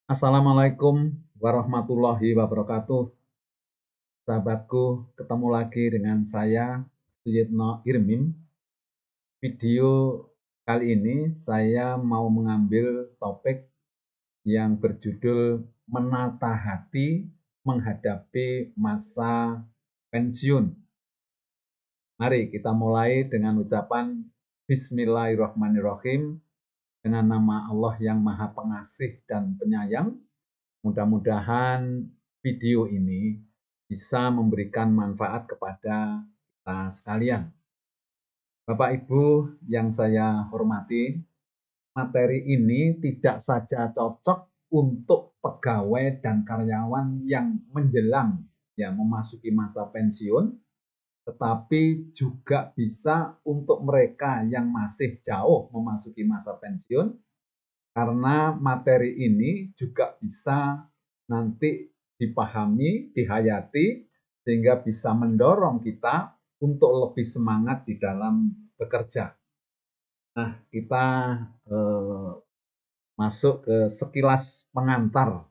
Assalamualaikum warahmatullahi wabarakatuh. Sahabatku, ketemu lagi dengan saya, Suyitno Irmim. Video kali ini saya mau mengambil topik yang berjudul Menata Hati Menghadapi Masa Pensiun. Mari kita mulai dengan ucapan Bismillahirrahmanirrahim dengan nama Allah yang Maha Pengasih dan Penyayang. Mudah-mudahan video ini bisa memberikan manfaat kepada kita sekalian. Bapak Ibu yang saya hormati, materi ini tidak saja cocok untuk pegawai dan karyawan yang menjelang memasuki masa pensiun, tetapi juga bisa untuk mereka yang masih jauh memasuki masa pensiun, karena materi ini juga bisa nanti dipahami, dihayati, sehingga bisa mendorong kita untuk lebih semangat di dalam bekerja. Nah, kita masuk ke sekilas pengantar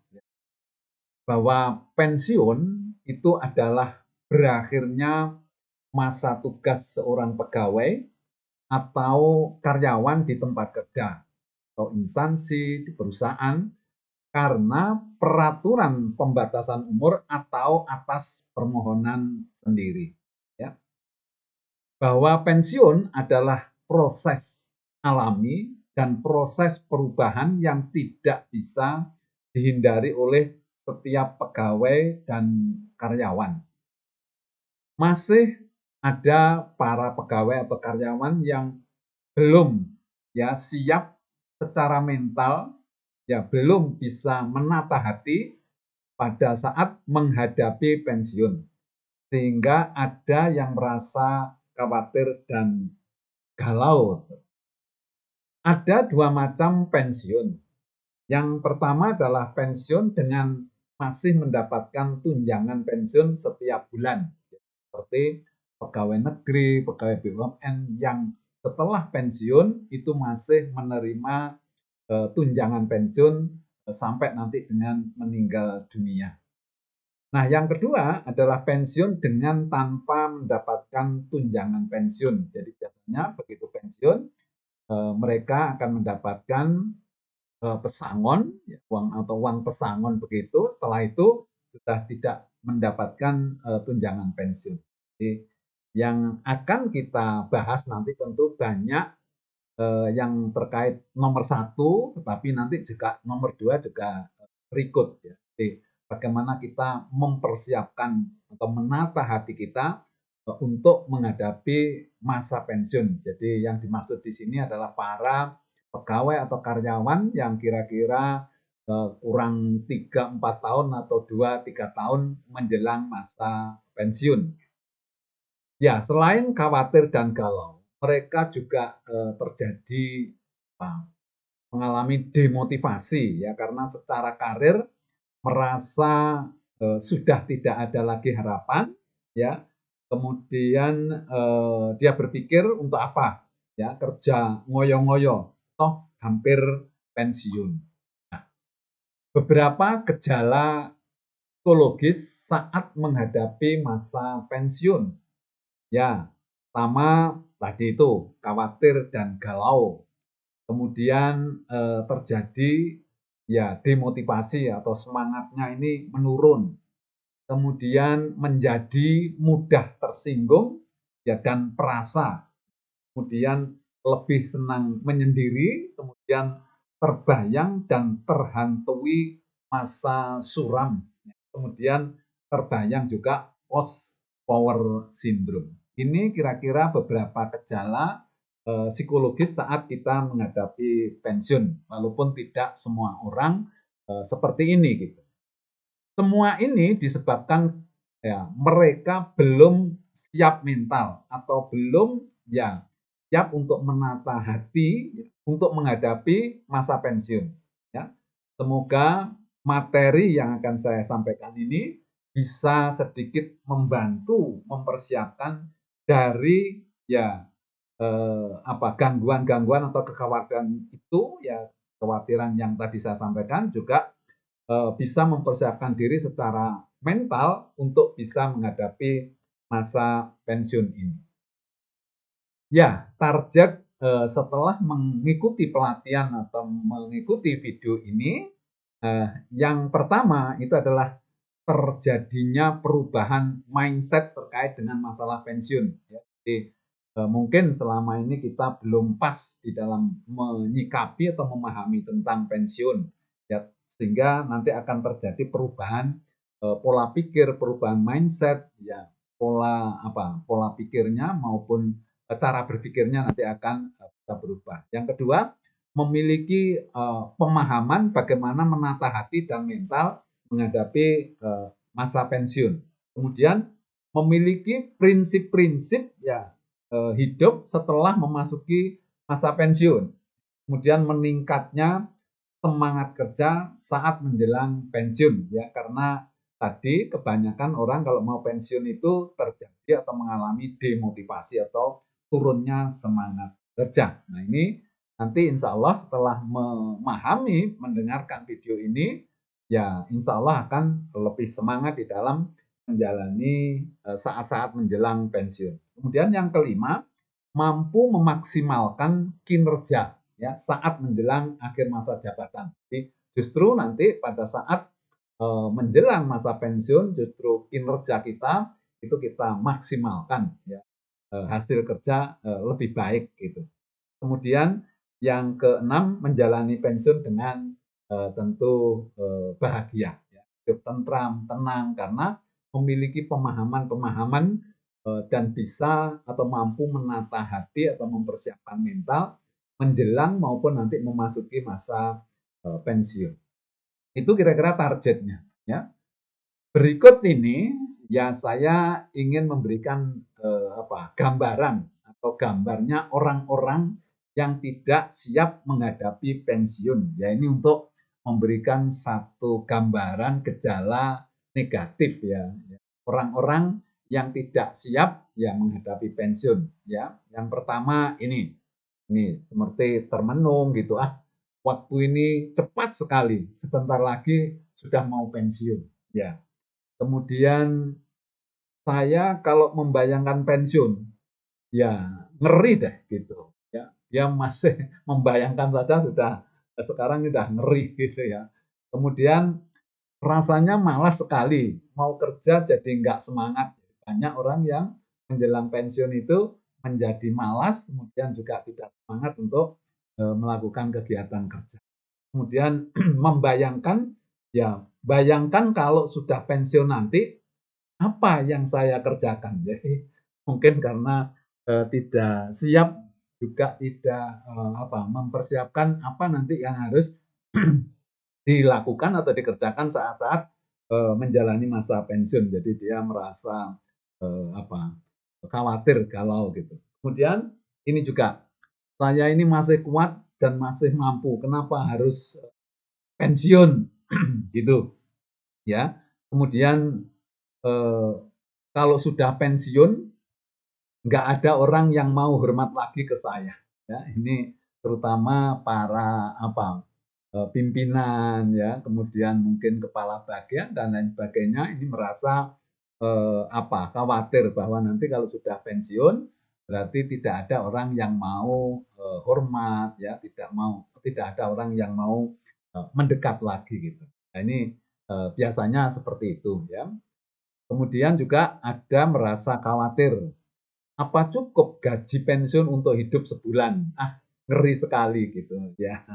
bahwa pensiun itu adalah berakhirnya masa tugas seorang pegawai atau karyawan di tempat kerja atau instansi di perusahaan karena peraturan pembatasan umur atau atas permohonan sendiri. Ya. Bahwa pensiun adalah proses alami dan proses perubahan yang tidak bisa dihindari oleh setiap pegawai dan karyawan. Masih ada para pegawai atau karyawan yang belum siap secara mental, belum bisa menata hati pada saat menghadapi pensiun, sehingga ada yang merasa khawatir dan galau. Ada dua macam pensiun. Yang pertama adalah pensiun dengan masih mendapatkan tunjangan pensiun setiap bulan, seperti pegawai negeri, pegawai BUMN yang setelah pensiun itu masih menerima tunjangan pensiun sampai nanti dengan meninggal dunia. Nah, yang kedua adalah pensiun dengan tanpa mendapatkan tunjangan pensiun. Jadi biasanya begitu pensiun, mereka akan mendapatkan pesangon, uang atau uang pesangon begitu. Setelah itu sudah tidak mendapatkan tunjangan pensiun. Jadi yang akan kita bahas nanti tentu banyak yang terkait nomor satu, tetapi nanti juga nomor dua juga berikut. Ya. Jadi bagaimana kita mempersiapkan atau menata hati kita untuk menghadapi masa pensiun. Jadi yang dimaksud di sini adalah para pegawai atau karyawan yang kira-kira kurang 3-4 tahun atau 2-3 tahun menjelang masa pensiun. Ya, selain khawatir dan galau, mereka juga terjadi mengalami demotivasi ya karena secara karir merasa sudah tidak ada lagi harapan ya. Kemudian dia berpikir untuk apa? Ya, kerja ngoyo-ngoyo toh hampir pensiun. Nah, beberapa gejala psikologis saat menghadapi masa pensiun. Ya, pertama tadi itu khawatir dan galau. Kemudian terjadi demotivasi atau semangatnya ini menurun. Kemudian menjadi mudah tersinggung dan perasa. Kemudian lebih senang menyendiri, kemudian terbayang dan terhantui masa suram. Kemudian terbayang juga post power syndrome. Ini kira-kira beberapa gejala psikologis saat kita menghadapi pensiun, walaupun tidak semua orang seperti ini gitu. Semua ini disebabkan mereka belum siap mental atau belum siap untuk menata hati untuk menghadapi masa pensiun. Ya. Semoga materi yang akan saya sampaikan ini bisa sedikit membantu mempersiapkan dari gangguan-gangguan atau kekhawatiran itu, kekhawatiran yang tadi saya sampaikan juga bisa mempersiapkan diri secara mental untuk bisa menghadapi masa pensiun ini. Ya, target setelah mengikuti pelatihan atau mengikuti video ini, yang pertama itu adalah terjadinya perubahan mindset terkait dengan masalah pensiun. Ya. Jadi mungkin selama ini kita belum pas di dalam menyikapi atau memahami tentang pensiun, ya, sehingga nanti akan terjadi perubahan pola pikir, perubahan mindset, ya, pola pikirnya maupun cara berpikirnya nanti akan bisa berubah. Yang kedua, memiliki pemahaman bagaimana menata hati dan mental menghadapi masa pensiun. Kemudian memiliki prinsip-prinsip ya hidup setelah memasuki masa pensiun. Kemudian meningkatnya semangat kerja saat menjelang pensiun ya, karena tadi kebanyakan orang kalau mau pensiun itu terjadi atau mengalami demotivasi atau turunnya semangat kerja. Nah, ini nanti insya Allah setelah memahami, mendengarkan video ini, ya insya Allah akan lebih semangat di dalam menjalani saat-saat menjelang pensiun. Kemudian yang kelima, mampu memaksimalkan kinerja ya saat menjelang akhir masa jabatan. Jadi justru nanti pada saat menjelang masa pensiun justru kinerja kita itu kita maksimalkan ya, hasil kerja lebih baik gitu. Kemudian yang keenam, menjalani pensiun dengan tentu bahagia, ya, hidup tentram, tenang karena memiliki pemahaman-pemahaman dan bisa atau mampu menata hati atau mempersiapkan mental menjelang maupun nanti memasuki masa pensiun. Itu kira-kira targetnya. Ya. Berikut ini ya saya ingin memberikan gambaran atau gambarnya orang-orang yang tidak siap menghadapi pensiun. Ya ini untuk memberikan satu gambaran gejala negatif ya. Orang-orang yang tidak siap ya menghadapi pensiun ya. Yang pertama ini seperti termenung gitu, waktu ini cepat sekali, sebentar lagi sudah mau pensiun ya. Kemudian saya kalau membayangkan pensiun, ya ngeri deh gitu. Ya, dia masih membayangkan saja sudah sekarang sudah ngeri gitu ya. Kemudian rasanya malas sekali, mau kerja jadi nggak semangat. Banyak orang yang menjelang pensiun itu menjadi malas, kemudian juga tidak semangat untuk melakukan kegiatan kerja. Kemudian membayangkan, ya bayangkan kalau sudah pensiun nanti apa yang saya kerjakan. Jadi mungkin karena tidak siap juga tidak mempersiapkan apa nanti yang harus dilakukan atau dikerjakan saat-saat menjalani masa pensiun. Jadi dia merasa khawatir galau gitu. Kemudian ini juga saya ini masih kuat dan masih mampu. Kenapa harus pensiun gitu ya? Kemudian kalau sudah pensiun nggak ada orang yang mau hormat lagi ke saya. Ya, ini terutama para pimpinan ya, kemudian mungkin kepala bagian dan lain sebagainya ini merasa khawatir bahwa nanti kalau sudah pensiun berarti tidak ada orang yang mau hormat ya, tidak ada orang yang mau mendekat lagi gitu. Nah, ini biasanya seperti itu ya. Kemudian juga ada merasa khawatir, apa cukup gaji pensiun untuk hidup sebulan? Ngeri sekali gitu ya.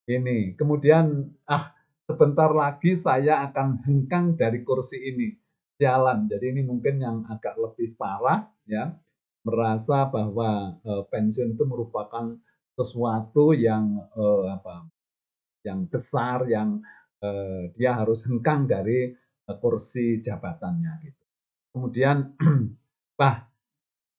Ini. Kemudian sebentar lagi saya akan hengkang dari kursi ini. Jalan. Jadi ini mungkin yang agak lebih parah ya. Merasa bahwa pensiun itu merupakan sesuatu yang yang besar yang dia harus hengkang dari kursi jabatannya gitu. Kemudian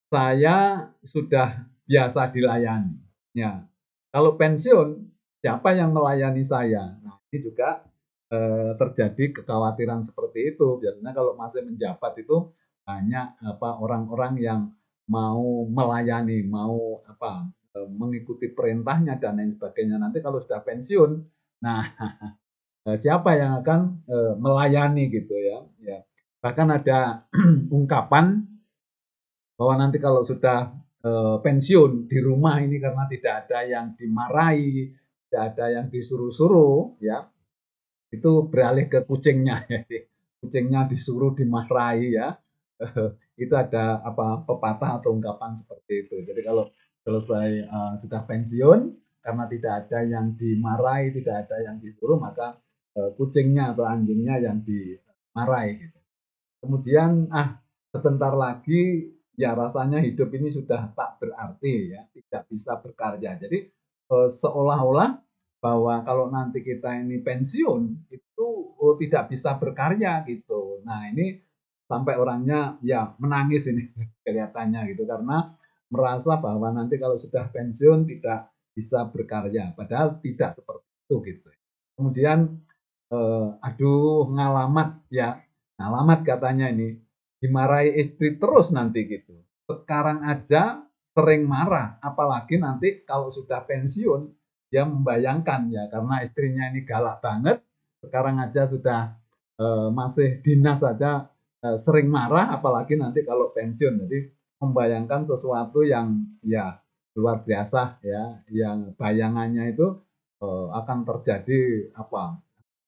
saya sudah biasa dilayani. Ya. Kalau pensiun, siapa yang melayani saya? Nah, ini juga terjadi kekhawatiran seperti itu. Biasanya kalau masih menjabat itu banyak orang-orang yang mau melayani, mau mengikuti perintahnya dan lain sebagainya. Nanti kalau sudah pensiun, nah siapa yang akan melayani gitu ya. Ya. Bahkan ada ungkapan bahwa nanti kalau sudah pensiun di rumah ini karena tidak ada yang dimarahi, tidak ada yang disuruh-suruh, ya itu beralih ke kucingnya. Kucingnya disuruh dimarahi ya. Itu ada apa pepatah atau ungkapan seperti itu. Jadi kalau selesai sudah pensiun karena tidak ada yang dimarahi, tidak ada yang disuruh, maka kucingnya atau anjingnya yang dimarahi. Gitu. Kemudian sebentar lagi ya rasanya hidup ini sudah tak berarti ya, tidak bisa berkarya. Jadi seolah-olah bahwa kalau nanti kita ini pensiun itu tidak bisa berkarya gitu. Nah, ini sampai orangnya ya menangis ini kelihatannya gitu karena merasa bahwa nanti kalau sudah pensiun tidak bisa berkarya. Padahal tidak seperti itu gitu. Kemudian aduh ngalamat ya alamat katanya ini, dimarahi istri terus nanti gitu. Sekarang aja sering marah, apalagi nanti kalau sudah pensiun, dia membayangkan ya karena istrinya ini galak banget, sekarang aja sudah masih dinas saja sering marah, apalagi nanti kalau pensiun. Jadi membayangkan sesuatu yang ya luar biasa ya, yang bayangannya itu akan terjadi apa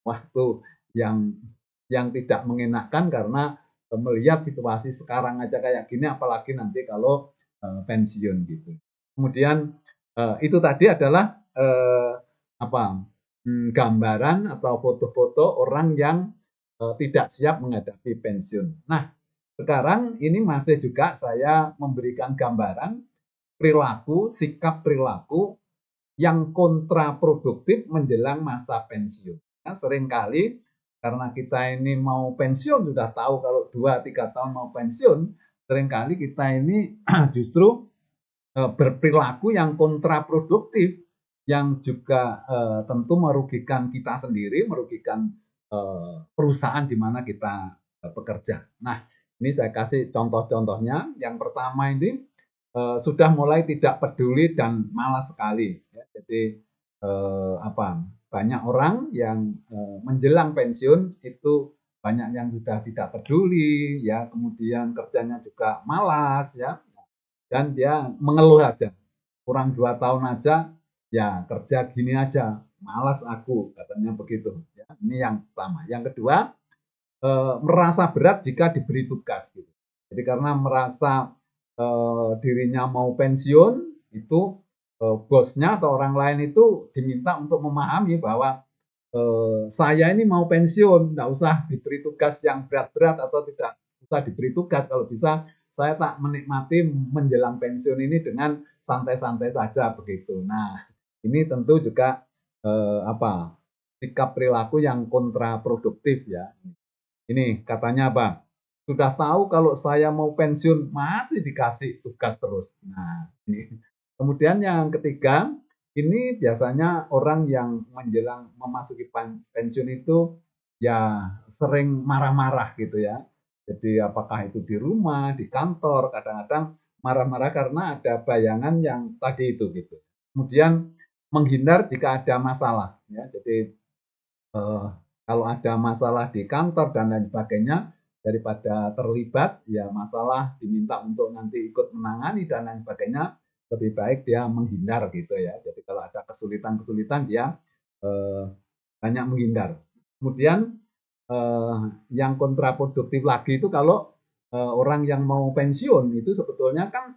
waktu yang tidak mengenakan karena melihat situasi sekarang aja kayak gini apalagi nanti kalau pensiun gitu. Kemudian itu tadi adalah apa gambaran atau foto-foto orang yang tidak siap menghadapi pensiun. Nah, sekarang ini masih juga saya memberikan gambaran perilaku, sikap perilaku yang kontraproduktif menjelang masa pensiun. Nah, seringkali karena kita ini mau pensiun sudah tahu kalau 2-3 tahun mau pensiun, seringkali kita ini justru berperilaku yang kontraproduktif yang juga tentu merugikan kita sendiri, merugikan perusahaan di mana kita bekerja. Nah, ini saya kasih contoh-contohnya. Yang pertama ini sudah mulai tidak peduli dan malas sekali. Ya. Jadi banyak orang yang menjelang pensiun itu banyak yang sudah tidak peduli, ya kemudian kerjanya juga malas, ya dan dia mengeluh aja. Kurang 2 tahun aja, ya kerja gini aja, malas aku, katanya begitu. Ya, ini yang pertama. Yang kedua, merasa berat jika diberi tugas. Gitu. Jadi karena merasa dirinya mau pensiun, itu bosnya atau orang lain itu diminta untuk memahami bahwa saya ini mau pensiun, tidak usah diberi tugas yang berat-berat atau tidak usah diberi tugas. Kalau bisa saya tak menikmati menjelang pensiun ini dengan santai-santai saja begitu. Nah, ini tentu juga sikap perilaku yang kontraproduktif ya. Ini katanya apa? Sudah tahu kalau saya mau pensiun masih dikasih tugas terus. Nah, ini. Kemudian yang ketiga, ini biasanya orang yang menjelang memasuki pensiun itu ya sering marah-marah gitu ya. Jadi apakah itu di rumah, di kantor, kadang-kadang marah-marah karena ada bayangan yang tadi itu gitu. Kemudian menghindar jika ada masalah ya. Jadi kalau ada masalah di kantor dan lain sebagainya, daripada terlibat, ya masalah diminta untuk nanti ikut menangani dan lain sebagainya, lebih baik dia menghindar gitu ya. Jadi kalau ada kesulitan-kesulitan dia eh, banyak menghindar. Kemudian eh, yang kontraproduktif lagi itu kalau orang yang mau pensiun itu sebetulnya kan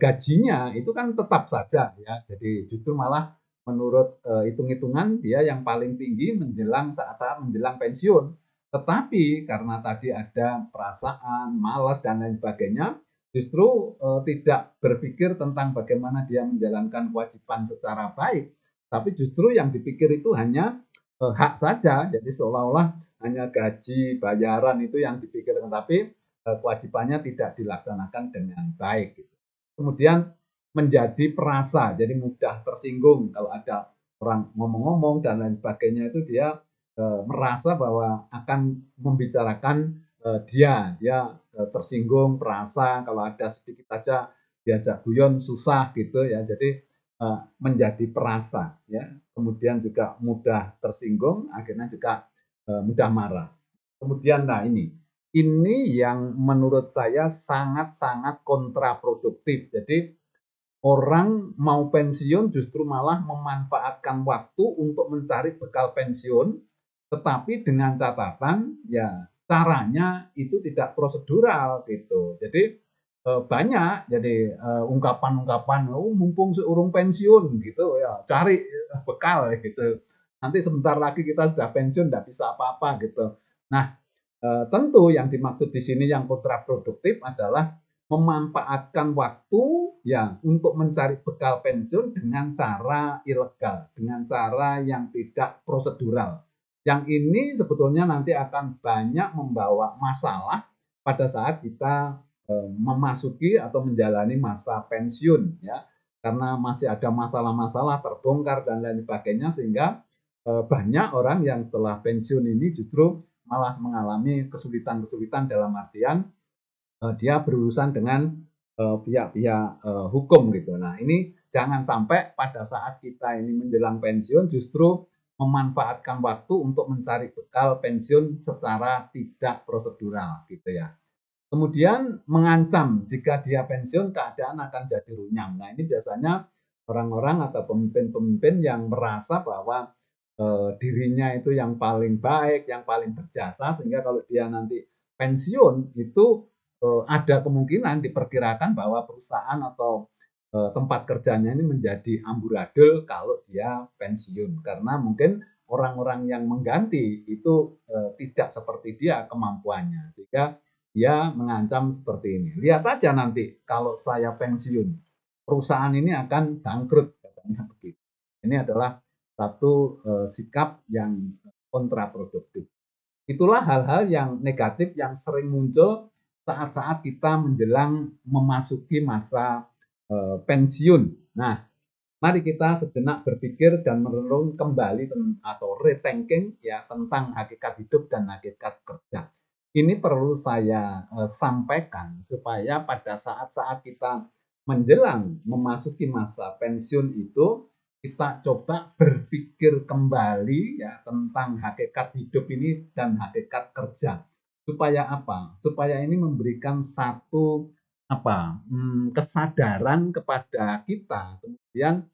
gajinya itu kan tetap saja ya. Jadi justru malah menurut hitung-hitungan dia yang paling tinggi menjelang saat-saat menjelang pensiun. Tetapi karena tadi ada perasaan, malas dan lain sebagainya, justru tidak berpikir tentang bagaimana dia menjalankan kewajiban secara baik, tapi justru yang dipikir itu hanya hak saja. Jadi seolah-olah hanya gaji, bayaran itu yang dipikirkan, tapi kewajibannya tidak dilaksanakan dengan baik. Gitu. Kemudian menjadi perasa, jadi mudah tersinggung kalau ada orang ngomong-ngomong dan lain sebagainya itu dia merasa bahwa akan membicarakan dia tersinggung, perasa kalau ada sedikit saja diajak guyon susah gitu ya. Jadi menjadi perasa, ya, kemudian juga mudah tersinggung, akhirnya juga mudah marah. Kemudian, nah ini yang menurut saya sangat-sangat kontraproduktif. Jadi orang mau pensiun justru malah memanfaatkan waktu untuk mencari bekal pensiun, tetapi dengan catatan ya caranya itu tidak prosedural gitu. Jadi banyak jadi ungkapan-ungkapan, oh mumpung seurung pensiun gitu ya, cari bekal gitu. Nanti sebentar lagi kita sudah pensiun, tidak bisa apa-apa gitu. Nah, tentu yang dimaksud di sini yang kontraproduktif adalah memanfaatkan waktu ya untuk mencari bekal pensiun dengan cara ilegal, dengan cara yang tidak prosedural. Yang ini sebetulnya nanti akan banyak membawa masalah pada saat kita memasuki atau menjalani masa pensiun ya. Karena masih ada masalah-masalah terbongkar dan lain sebagainya sehingga banyak orang yang setelah pensiun ini justru malah mengalami kesulitan-kesulitan dalam artian dia berurusan dengan pihak-pihak hukum gitu. Nah ini jangan sampai pada saat kita ini menjelang pensiun justru memanfaatkan waktu untuk mencari bekal pensiun secara tidak prosedural gitu ya. Kemudian mengancam jika dia pensiun keadaan akan jadi runyam. Nah ini biasanya orang-orang atau pemimpin-pemimpin yang merasa bahwa dirinya itu yang paling baik, yang paling berjasa sehingga kalau dia nanti pensiun itu ada kemungkinan diperkirakan bahwa perusahaan atau tempat kerjanya ini menjadi amburadul kalau dia pensiun karena mungkin orang-orang yang mengganti itu tidak seperti dia kemampuannya sehingga dia mengancam seperti ini. Lihat aja nanti kalau saya pensiun, perusahaan ini akan bangkrut katanya begitu. Ini adalah satu sikap yang kontraproduktif. Itulah hal-hal yang negatif yang sering muncul saat-saat kita menjelang memasuki masa pensiun. Nah, mari kita sejenak berpikir dan merenung kembali atau rethinking ya tentang hakikat hidup dan hakikat kerja. Ini perlu saya sampaikan supaya pada saat-saat kita menjelang memasuki masa pensiun itu kita coba berpikir kembali ya tentang hakikat hidup ini dan hakikat kerja. Supaya apa? Supaya ini memberikan satu kesadaran kepada kita. Kemudian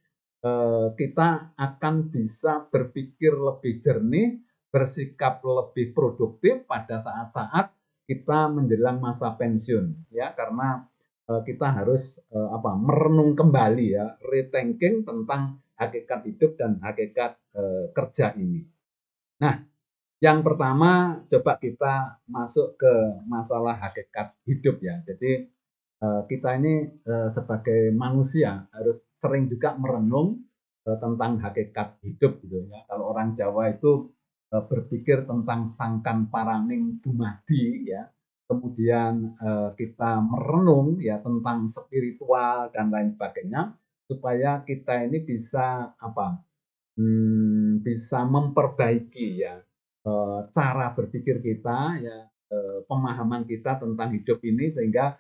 kita akan bisa berpikir lebih jernih, bersikap lebih produktif pada saat-saat kita menjelang masa pensiun ya karena kita harus merenung kembali ya rethinking tentang hakikat hidup dan hakikat kerja ini. Nah, yang pertama coba kita masuk ke masalah hakikat hidup ya. Jadi kita ini sebagai manusia harus sering juga merenung tentang hakikat hidup gitu ya. Kalau orang Jawa itu berpikir tentang sangkan paraning dumadi ya. Kemudian kita merenung ya tentang spiritual dan lain sebagainya supaya kita ini bisa bisa memperbaiki ya cara berpikir kita ya pemahaman kita tentang hidup ini sehingga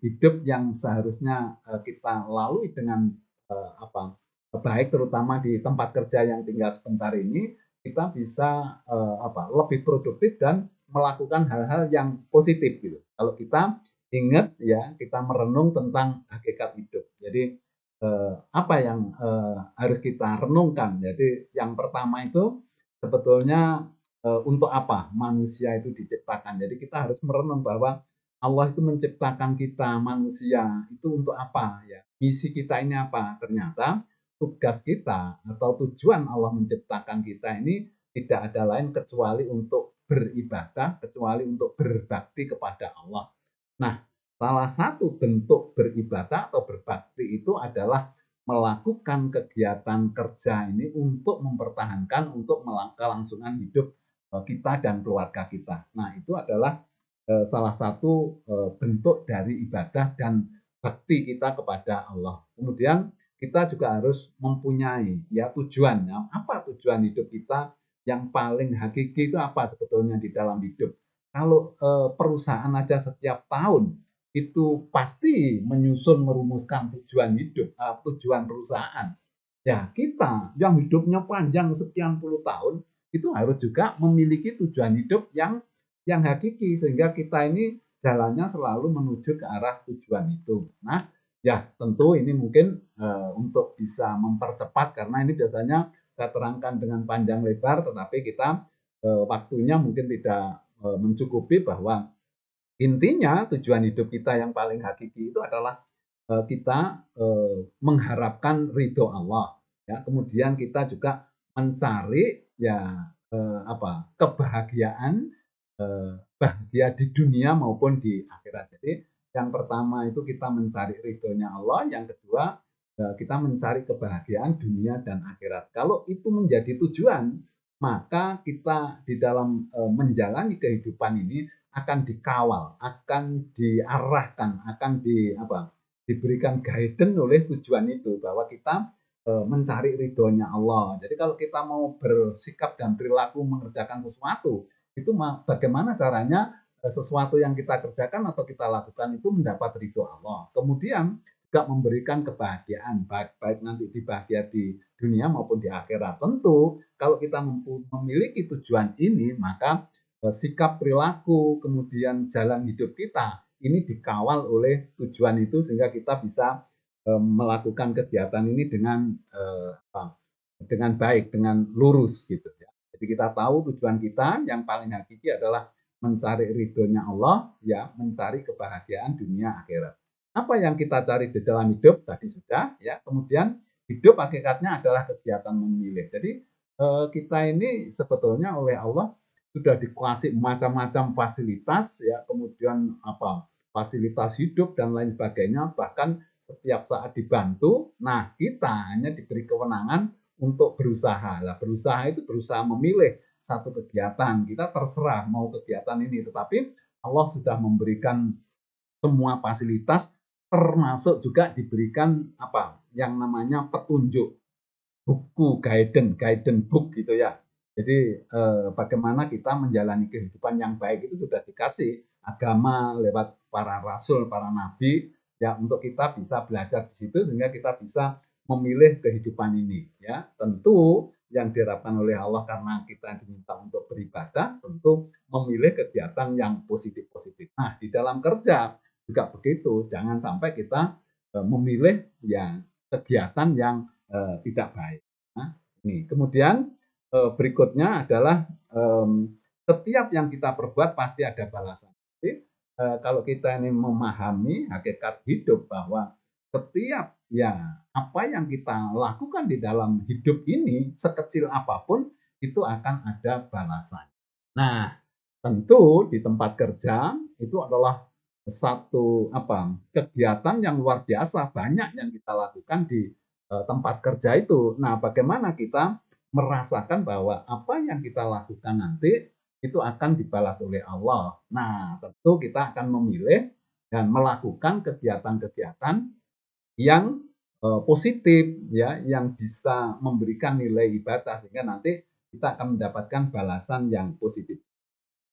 hidup yang seharusnya kita lalui dengan baik terutama di tempat kerja yang tinggal sebentar ini kita bisa lebih produktif dan melakukan hal-hal yang positif gitu. Kalau kita ingat ya kita merenung tentang hakikat hidup. Jadi apa yang harus kita renungkan. Jadi yang pertama itu sebetulnya untuk apa manusia itu diciptakan. Jadi kita harus merenung bahwa Allah itu menciptakan kita manusia itu untuk apa ya? Misi kita ini apa? Ternyata tugas kita atau tujuan Allah menciptakan kita ini tidak ada lain kecuali untuk beribadah, kecuali untuk berbakti kepada Allah. Nah, salah satu bentuk beribadah atau berbakti itu adalah melakukan kegiatan kerja ini untuk mempertahankan, untuk kelangsungan hidup kita dan keluarga kita. Nah, itu adalah salah satu bentuk dari ibadah dan bakti kita kepada Allah. Kemudian kita juga harus mempunyai ya tujuannya. Apa tujuan hidup kita yang paling hakiki itu apa sebetulnya di dalam hidup? Kalau perusahaan aja setiap tahun itu pasti menyusun merumuskan tujuan hidup, tujuan perusahaan. Ya, kita yang hidupnya panjang sekian puluh tahun itu harus juga memiliki tujuan hidup yang hakiki sehingga kita ini jalannya selalu menuju ke arah tujuan itu. Nah, ya tentu ini mungkin untuk bisa mempercepat karena ini biasanya saya terangkan dengan panjang lebar tetapi kita waktunya mungkin tidak mencukupi bahwa intinya tujuan hidup kita yang paling hakiki itu adalah kita mengharapkan ridho Allah, ya. Kemudian kita juga mencari ya kebahagiaan, bahagia di dunia maupun di akhirat. Jadi yang pertama itu kita mencari ridhonya Allah, yang kedua kita mencari kebahagiaan dunia dan akhirat. Kalau itu menjadi tujuan, maka kita di dalam menjalani kehidupan ini akan dikawal, akan diarahkan, akan diberikan guidance oleh tujuan itu bahwa kita mencari ridhonya Allah. Jadi kalau kita mau bersikap dan perilaku mengerjakan sesuatu, itu bagaimana caranya sesuatu yang kita kerjakan atau kita lakukan itu mendapat ridho Allah. Kemudian juga memberikan kebahagiaan, baik nanti bahagia di dunia maupun di akhirat. Tentu kalau kita memiliki tujuan ini, maka sikap perilaku, kemudian jalan hidup kita ini dikawal oleh tujuan itu sehingga kita bisa melakukan kegiatan ini dengan baik, dengan lurus gitu ya. Jadi kita tahu tujuan kita yang paling hakiki adalah mencari ridhonya Allah, ya, mencari kebahagiaan dunia akhirat. Apa yang kita cari di dalam hidup tadi sudah, ya. Kemudian hidup hakikatnya adalah kegiatan memilih. Jadi kita ini sebetulnya oleh Allah sudah dikasih macam-macam fasilitas, ya, kemudian fasilitas hidup dan lain sebagainya, bahkan setiap saat dibantu. Nah, kita hanya diberi kewenangan untuk berusaha. Nah, berusaha itu berusaha memilih satu kegiatan. Kita terserah mau kegiatan ini, tetapi Allah sudah memberikan semua fasilitas, termasuk juga diberikan yang namanya petunjuk, buku guidance book gitu ya. Jadi bagaimana kita menjalani kehidupan yang baik itu sudah dikasih agama lewat para rasul, para nabi, ya, untuk kita bisa belajar di situ sehingga kita bisa memilih kehidupan ini, ya. Tentu yang diharapkan oleh Allah karena kita diminta untuk beribadah, tentu memilih kegiatan yang positif-positif. Nah, di dalam kerja juga begitu, jangan sampai kita memilih ya kegiatan yang tidak baik. Nah, ini kemudian berikutnya adalah setiap yang kita perbuat pasti ada balasan. Jadi kalau kita ini memahami hakikat hidup bahwa setiap ya apa yang kita lakukan di dalam hidup ini sekecil apapun itu akan ada balasan. Nah, tentu di tempat kerja itu adalah satu kegiatan yang luar biasa banyak yang kita lakukan di tempat kerja itu. Nah, bagaimana kita merasakan bahwa apa yang kita lakukan nanti itu akan dibalas oleh Allah. Nah, tentu kita akan memilih dan melakukan kegiatan-kegiatan yang positif ya, yang bisa memberikan nilai ibadah sehingga nanti kita akan mendapatkan balasan yang positif.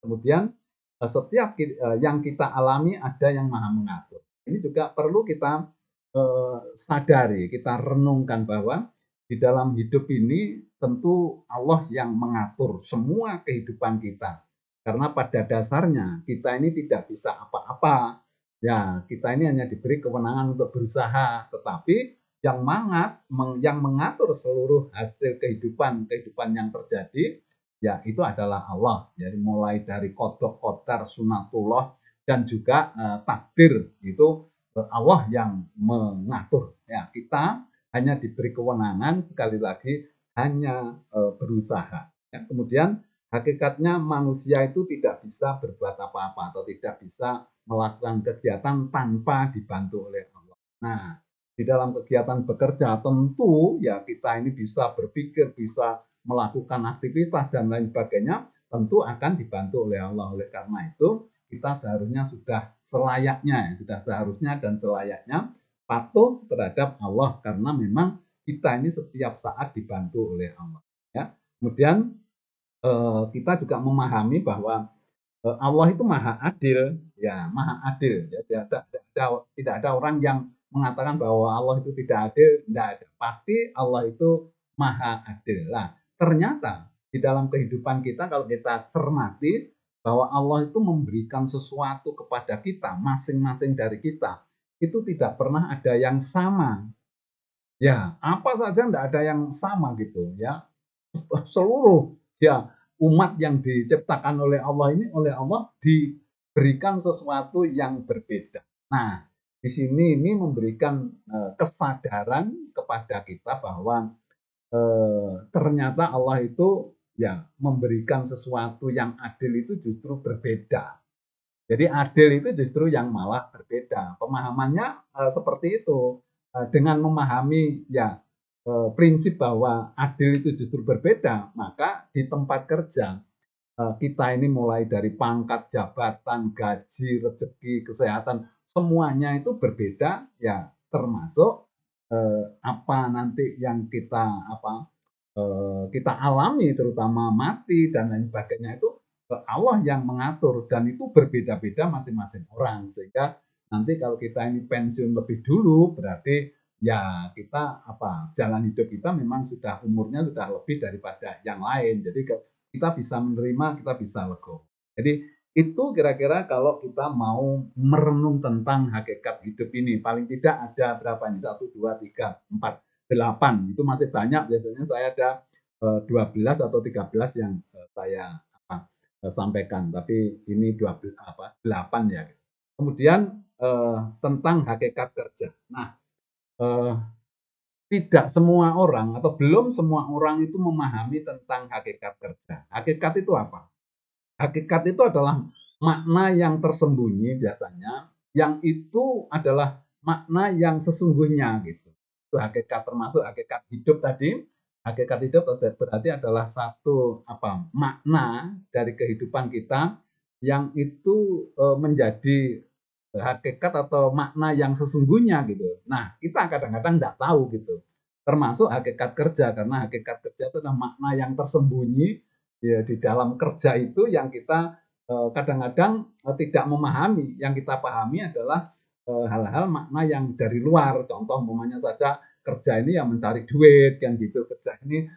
Kemudian setiap yang kita alami ada yang Maha mengatur. Ini juga perlu kita sadari, kita renungkan bahwa di dalam hidup ini tentu Allah yang mengatur semua kehidupan kita. Karena pada dasarnya kita ini tidak bisa apa-apa. Ya, kita ini hanya diberi kewenangan untuk berusaha, tetapi yang mengatur seluruh hasil kehidupan yang terjadi ya itu adalah Allah. Jadi mulai dari qada qadar sunatullah dan juga takdir itu Allah yang mengatur. Ya, kita hanya diberi kewenangan sekali lagi hanya berusaha. Ya, kemudian hakikatnya manusia itu tidak bisa berbuat apa-apa atau tidak bisa melakukan kegiatan tanpa dibantu oleh Allah. Nah, di dalam kegiatan bekerja tentu ya kita ini bisa berpikir, bisa melakukan aktivitas dan lain sebagainya, tentu akan dibantu oleh Allah. Oleh karena itu, kita seharusnya sudah seharusnya dan selayaknya patuh terhadap Allah karena memang kita ini setiap saat dibantu oleh Allah. Ya. Kemudian kita juga memahami bahwa Allah itu maha adil, ya maha adil. Ya, tidak ada orang yang mengatakan bahwa Allah itu tidak adil, tidak ada. Pasti Allah itu maha adil. Nah, ternyata di dalam kehidupan kita kalau kita cermati bahwa Allah itu memberikan sesuatu kepada kita, masing-masing dari kita, itu tidak pernah ada yang sama. Ya, apa saja tidak ada yang sama gitu ya. Seluruh ya umat yang diciptakan oleh Allah ini oleh Allah diberikan sesuatu yang berbeda. Nah, di sini ini memberikan kesadaran kepada kita bahwa ternyata Allah itu ya memberikan sesuatu yang adil itu justru berbeda. Jadi adil itu justru yang malah berbeda. Pemahamannya seperti itu. Dengan memahami ya prinsip bahwa adil itu justru berbeda, maka di tempat kerja kita ini mulai dari pangkat, jabatan, gaji, rezeki, kesehatan, semuanya itu berbeda ya, termasuk apa nanti yang kita alami terutama mati dan lain sebagainya itu Allah yang mengatur dan itu berbeda-beda masing-masing orang sehingga nanti kalau kita ini pensiun lebih dulu berarti ya kita jalan hidup kita memang sudah umurnya sudah lebih daripada yang lain jadi kita bisa menerima kita bisa legowo. Jadi itu kira-kira kalau kita mau merenung tentang hakikat hidup ini paling tidak ada berapa ini 1, 2, 3, 4, 8 itu masih banyak biasanya saya ada 12 atau 13 yang saya sampaikan tapi ini 8 ya. Kemudian tentang hakikat kerja. Nah, eh, tidak semua orang atau belum semua orang itu memahami tentang hakikat kerja. Hakikat itu apa? Hakikat itu adalah makna yang tersembunyi biasanya, yang itu adalah makna yang sesungguhnya gitu. Itu hakikat termasuk hakikat hidup tadi. Hakikat hidup berarti adalah satu makna dari kehidupan kita yang itu menjadi hakikat atau makna yang sesungguhnya gitu. Nah, kita kadang-kadang tidak tahu gitu. Termasuk hakikat kerja karena hakikat kerja itu adalah makna yang tersembunyi ya di dalam kerja itu yang kita kadang-kadang tidak memahami. Yang kita pahami adalah hal-hal makna yang dari luar. Contoh umpamanya saja kerja ini yang mencari duit kan gitu. Kerja ini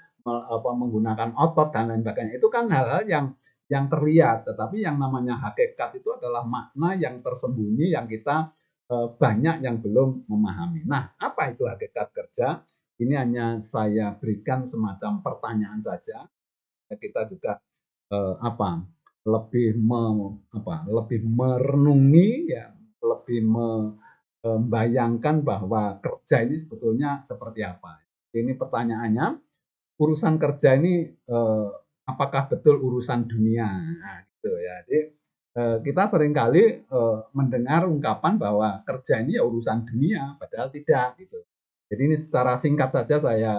menggunakan otot dan lain sebagainya. Itu kan hal-hal yang terlihat, tetapi yang namanya hakikat itu adalah makna yang tersembunyi yang kita banyak yang belum memahami. Nah, apa itu hakikat kerja? Ini hanya saya berikan semacam pertanyaan saja. Kita juga lebih lebih merenungi ya, lebih membayangkan bahwa kerja ini sebetulnya seperti apa. Ini pertanyaannya, urusan kerja ini apakah betul urusan dunia? Nah, gitu ya. Jadi kita seringkali mendengar ungkapan bahwa kerja ini ya urusan dunia, padahal tidak gitu. Jadi ini secara singkat saja saya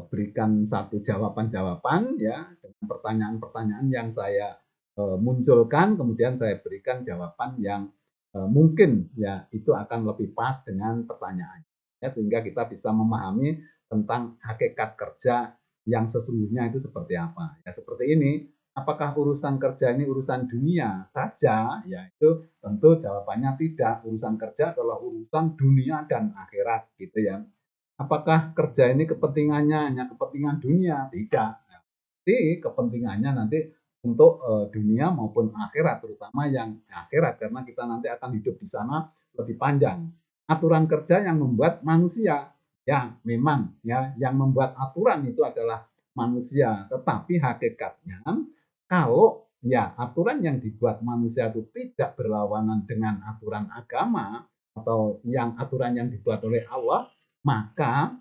berikan satu jawaban-jawaban ya dengan pertanyaan-pertanyaan yang saya munculkan, kemudian saya berikan jawaban yang mungkin ya itu akan lebih pas dengan pertanyaan ya, sehingga kita bisa memahami tentang hakikat kerja yang sesungguhnya itu seperti apa. Ya seperti ini, apakah urusan kerja ini urusan dunia saja? Ya itu tentu jawabannya tidak. Urusan kerja adalah urusan dunia dan akhirat gitu ya. Apakah kerja ini kepentingannya hanya kepentingan dunia? Tidak. Jadi kepentingannya nanti untuk dunia maupun akhirat, terutama yang akhirat karena kita nanti akan hidup di sana lebih panjang. Aturan kerja yang membuat manusia, ya memang ya yang membuat aturan itu adalah manusia, tetapi hakikatnya kalau ya aturan yang dibuat manusia itu tidak berlawanan dengan aturan agama atau yang aturan yang dibuat oleh Allah, maka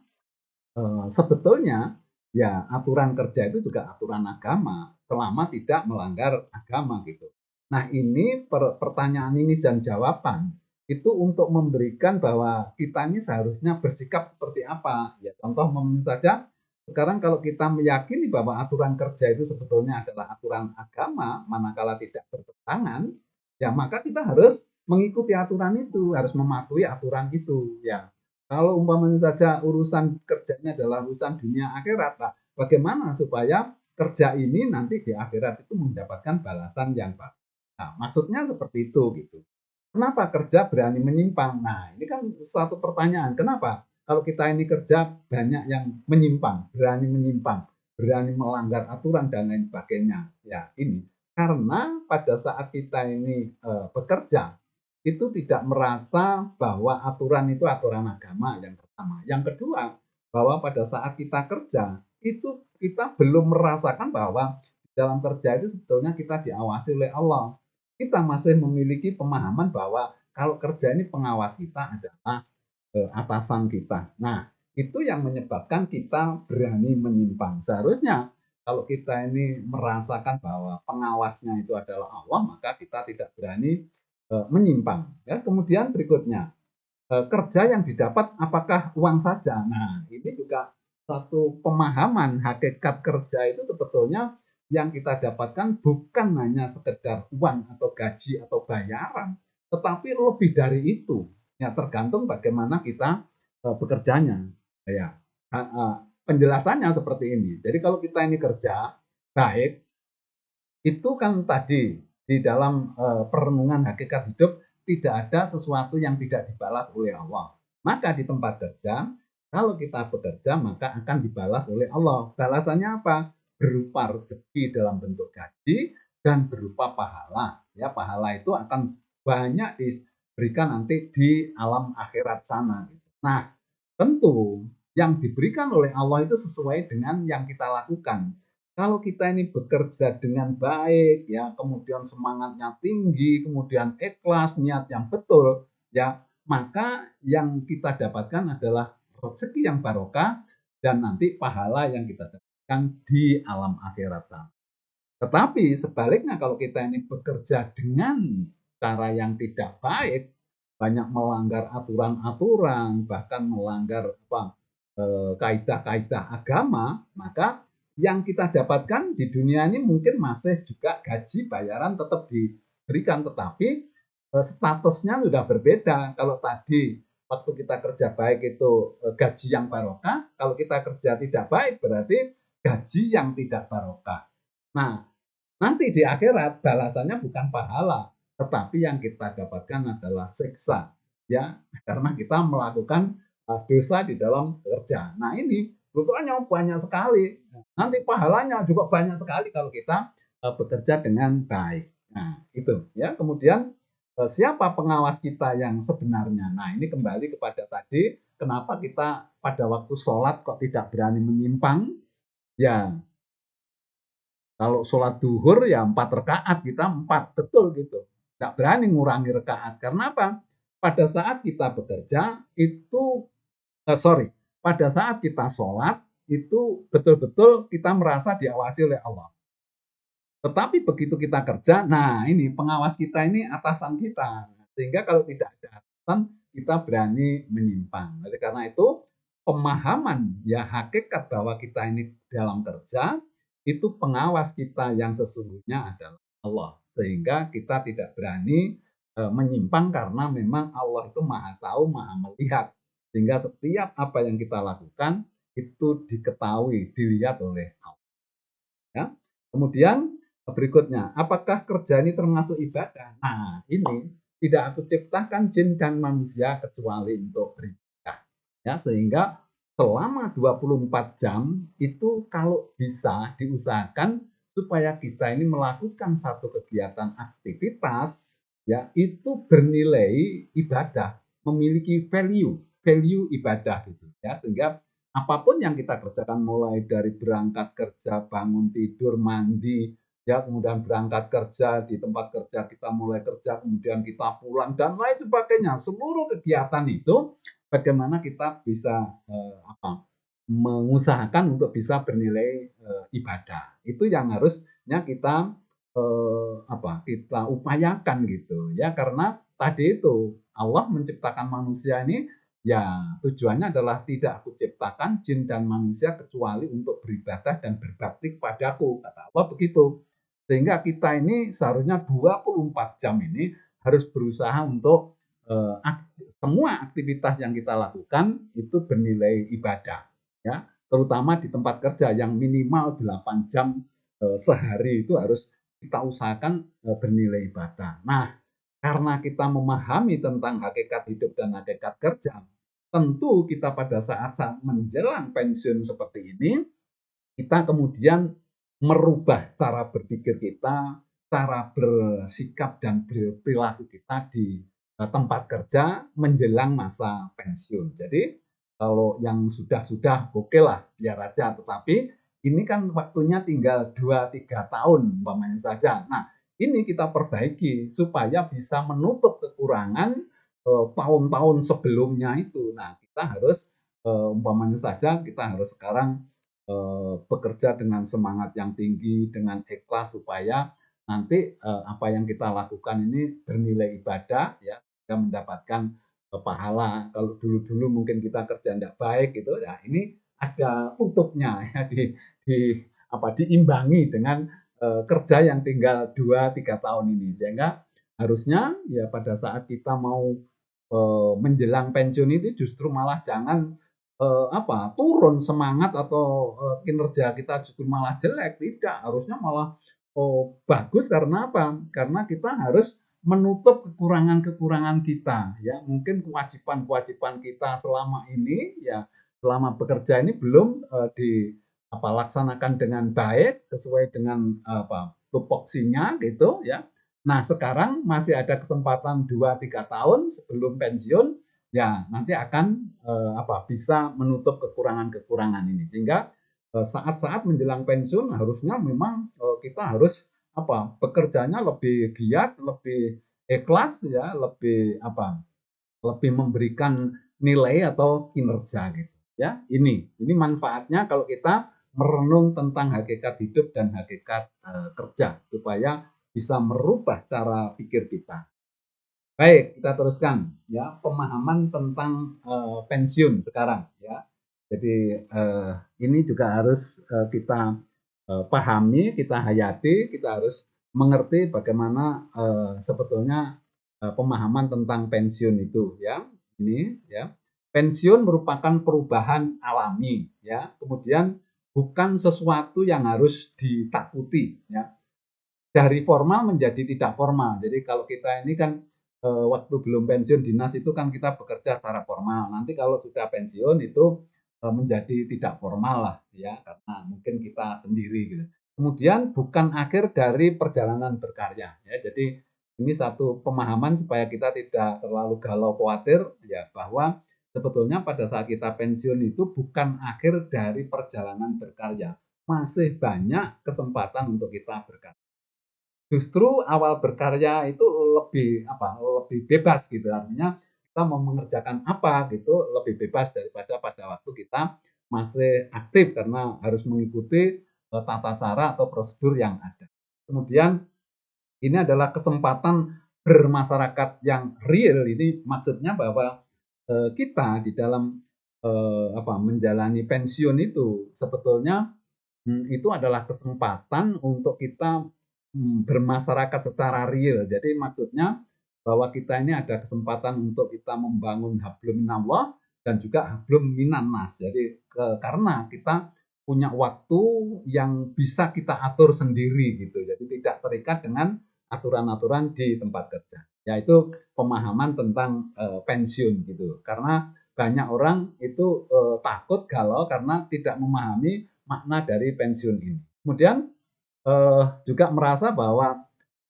sebetulnya ya aturan kerja itu juga aturan agama selama tidak melanggar agama gitu. Nah ini pertanyaan ini dan jawaban itu untuk memberikan bahwa kita ini seharusnya bersikap seperti apa. Ya contoh saja sekarang kalau kita meyakini bahwa aturan kerja itu sebetulnya adalah aturan agama manakala tidak bertentangan, ya maka kita harus mengikuti aturan itu, harus mematuhi aturan itu ya. Kalau umpamanya saja urusan kerjanya adalah urusan dunia akhirat, nah, bagaimana supaya kerja ini nanti di akhirat itu mendapatkan balasan yang baik. Nah, maksudnya seperti itu gitu. Kenapa kerja berani menyimpang? Nah, ini kan suatu pertanyaan. Kenapa? Kalau kita ini kerja banyak yang menyimpang, berani melanggar aturan dan lain sebagainya. Ya, ini karena pada saat kita ini bekerja itu tidak merasa bahwa aturan itu aturan agama yang pertama. Yang kedua, bahwa pada saat kita kerja itu kita belum merasakan bahwa dalam kerja itu sebetulnya kita diawasi oleh Allah. Kita masih memiliki pemahaman bahwa kalau kerja ini pengawas kita adalah atasan kita. Nah, itu yang menyebabkan kita berani menyimpang. Seharusnya kalau kita ini merasakan bahwa pengawasnya itu adalah Allah, maka kita tidak berani menyimpang. Ya, kemudian berikutnya, kerja yang didapat apakah uang saja? Nah, ini juga satu pemahaman hakikat kerja itu sebetulnya yang kita dapatkan bukan hanya sekedar uang atau gaji atau bayaran, tetapi lebih dari itu. Ya, tergantung bagaimana kita bekerjanya. Ya, penjelasannya seperti ini. Jadi kalau kita ini kerja baik, itu kan tadi di dalam perenungan hakikat hidup tidak ada sesuatu yang tidak dibalas oleh Allah. Maka di tempat kerja, kalau kita bekerja maka akan dibalas oleh Allah. Balasannya apa? Berupa rezeki dalam bentuk gaji dan berupa pahala. Ya, pahala itu akan banyak diberikan nanti di alam akhirat sana. Nah, tentu yang diberikan oleh Allah itu sesuai dengan yang kita lakukan. Kalau kita ini bekerja dengan baik, ya, kemudian semangatnya tinggi, kemudian ikhlas, niat yang betul, ya, maka yang kita dapatkan adalah rezeki yang barokah dan nanti pahala yang kita dapatkan di alam akhirat. Tetapi sebaliknya kalau kita ini bekerja dengan cara yang tidak baik, banyak melanggar aturan-aturan, bahkan melanggar kaidah-kaidah agama, maka yang kita dapatkan di dunia ini mungkin masih juga gaji bayaran tetap diberikan, tetapi statusnya sudah berbeda. Kalau tadi waktu kita kerja baik itu gaji yang barokah, kalau kita kerja tidak baik berarti gaji yang tidak barokah. Nah, nanti di akhirat balasannya bukan pahala, tetapi yang kita dapatkan adalah siksa, ya, karena kita melakukan dosa di dalam kerja. Nah, ini rupanya banyak sekali. Nanti pahalanya juga banyak sekali kalau kita bekerja dengan baik. Nah, itu ya. Kemudian siapa pengawas kita yang sebenarnya? Nah, ini kembali kepada tadi, kenapa kita pada waktu sholat kok tidak berani menyimpang? Ya, kalau sholat duhur ya 4 rakaat, kita 4, betul gitu. Nggak berani ngurangi rakaat. Karena apa? Pada saat kita bekerja, itu, pada saat kita sholat, itu betul-betul kita merasa diawasi oleh Allah. Tetapi begitu kita kerja, nah ini pengawas kita ini atasan kita. Sehingga kalau tidak ada atasan, kita berani menyimpang. Oleh karena itu, pemahaman ya hakikat bahwa kita ini dalam kerja, itu pengawas kita yang sesungguhnya adalah Allah. Sehingga kita tidak berani menyimpang karena memang Allah itu maha tahu, maha melihat. Sehingga setiap apa yang kita lakukan itu diketahui, dilihat oleh Allah. Ya. Kemudian berikutnya, apakah kerja ini termasuk ibadah? Nah, ini tidak aku ciptakan jin dan manusia kecuali untuk beribadah. Ya, sehingga selama 24 jam itu kalau bisa diusahakan supaya kita ini melakukan satu kegiatan aktivitas ya itu bernilai ibadah, memiliki value ibadah gitu ya, sehingga apapun yang kita kerjakan mulai dari berangkat kerja, bangun tidur, mandi, ya kemudian berangkat kerja di tempat kerja kita mulai kerja, kemudian kita pulang dan lain sebagainya. Seluruh kegiatan itu bagaimana kita bisa mengusahakan untuk bisa bernilai ibadah. Itu yang harusnya kita kita upayakan gitu ya, karena tadi itu Allah menciptakan manusia ini ya tujuannya adalah tidak aku ciptakan jin dan manusia kecuali untuk beribadah dan berbakti kepadaku, kata Allah begitu. Sehingga kita ini seharusnya 24 jam ini harus berusaha untuk semua aktivitas yang kita lakukan itu bernilai ibadah. Ya, terutama di tempat kerja yang minimal 8 jam sehari itu harus kita usahakan bernilai ibadah. Nah, karena kita memahami tentang hakikat hidup dan hakikat kerja, tentu kita pada saat-saat menjelang pensiun seperti ini, kita kemudian merubah cara berpikir kita, cara bersikap dan berperilaku kita di tempat kerja menjelang masa pensiun. Jadi kalau yang sudah-sudah oke lah biar aja, tetapi ini kan waktunya tinggal 2-3 tahun umpamanya saja. Nah, ini kita perbaiki supaya bisa menutup kekurangan tahun-tahun sebelumnya itu. Nah, kita harus umpamanya saja kita harus sekarang bekerja dengan semangat yang tinggi, dengan ikhlas supaya nanti apa yang kita lakukan ini bernilai ibadah ya, kita mendapatkan pahala. Kalau dulu-dulu mungkin kita kerja tidak baik gitu, ya ini ada tutupnya ya di apa diimbangi dengan kerja yang tinggal 2-3 tahun ini. Sehingga harusnya ya pada saat kita mau menjelang pensiun itu justru malah jangan turun semangat atau kinerja kita justru malah jelek, tidak, harusnya malah bagus karena apa? Karena kita harus menutup kekurangan-kekurangan kita ya, mungkin kewajiban-kewajiban kita selama ini ya, selama bekerja ini belum laksanakan dengan baik sesuai dengan tupoksinya gitu ya. Nah, sekarang masih ada kesempatan 2-3 tahun sebelum pensiun, ya nanti akan bisa menutup kekurangan-kekurangan ini. Sehingga saat-saat menjelang pensiun harusnya memang kita harus bekerjanya lebih giat, lebih ikhlas ya, lebih memberikan nilai atau kinerja gitu. Ya, ini manfaatnya kalau kita merenung tentang hakikat hidup dan hakikat kerja supaya bisa merubah cara pikir kita. Baik, kita teruskan ya pemahaman tentang pensiun sekarang ya. Jadi ini juga harus kita pahami, kita hayati, kita harus mengerti bagaimana sebetulnya pemahaman tentang pensiun itu ya. Ini ya. Pensiun merupakan perubahan alami ya. Kemudian bukan sesuatu yang harus ditakuti ya. Dari formal menjadi tidak formal. Jadi kalau kita ini kan waktu belum pensiun dinas itu kan kita bekerja secara formal. Nanti kalau sudah pensiun itu menjadi tidak formal lah ya, karena mungkin kita sendiri gitu. Kemudian bukan akhir dari perjalanan berkarya ya. Jadi ini satu pemahaman supaya kita tidak terlalu galau khawatir ya, bahwa sebetulnya pada saat kita pensiun itu bukan akhir dari perjalanan berkarya. Masih banyak kesempatan untuk kita berkarya. Justru awal berkarya itu lebih bebas gitu, artinya kita mau mengerjakan apa gitu lebih bebas daripada pada waktu kita masih aktif karena harus mengikuti tata cara atau prosedur yang ada. Kemudian ini adalah kesempatan bermasyarakat yang real, ini maksudnya bahwa kita di dalam menjalani pensiun itu sebetulnya itu adalah kesempatan untuk kita bermasyarakat secara real. Jadi maksudnya bahwa kita ini ada kesempatan untuk kita membangun hablum minallah dan juga hablum minannas. Jadi karena kita punya waktu yang bisa kita atur sendiri gitu. Jadi tidak terikat dengan aturan-aturan di tempat kerja. Yaitu pemahaman tentang pensiun gitu. Karena banyak orang itu takut galau karena tidak memahami makna dari pensiun ini. Kemudian juga merasa bahwa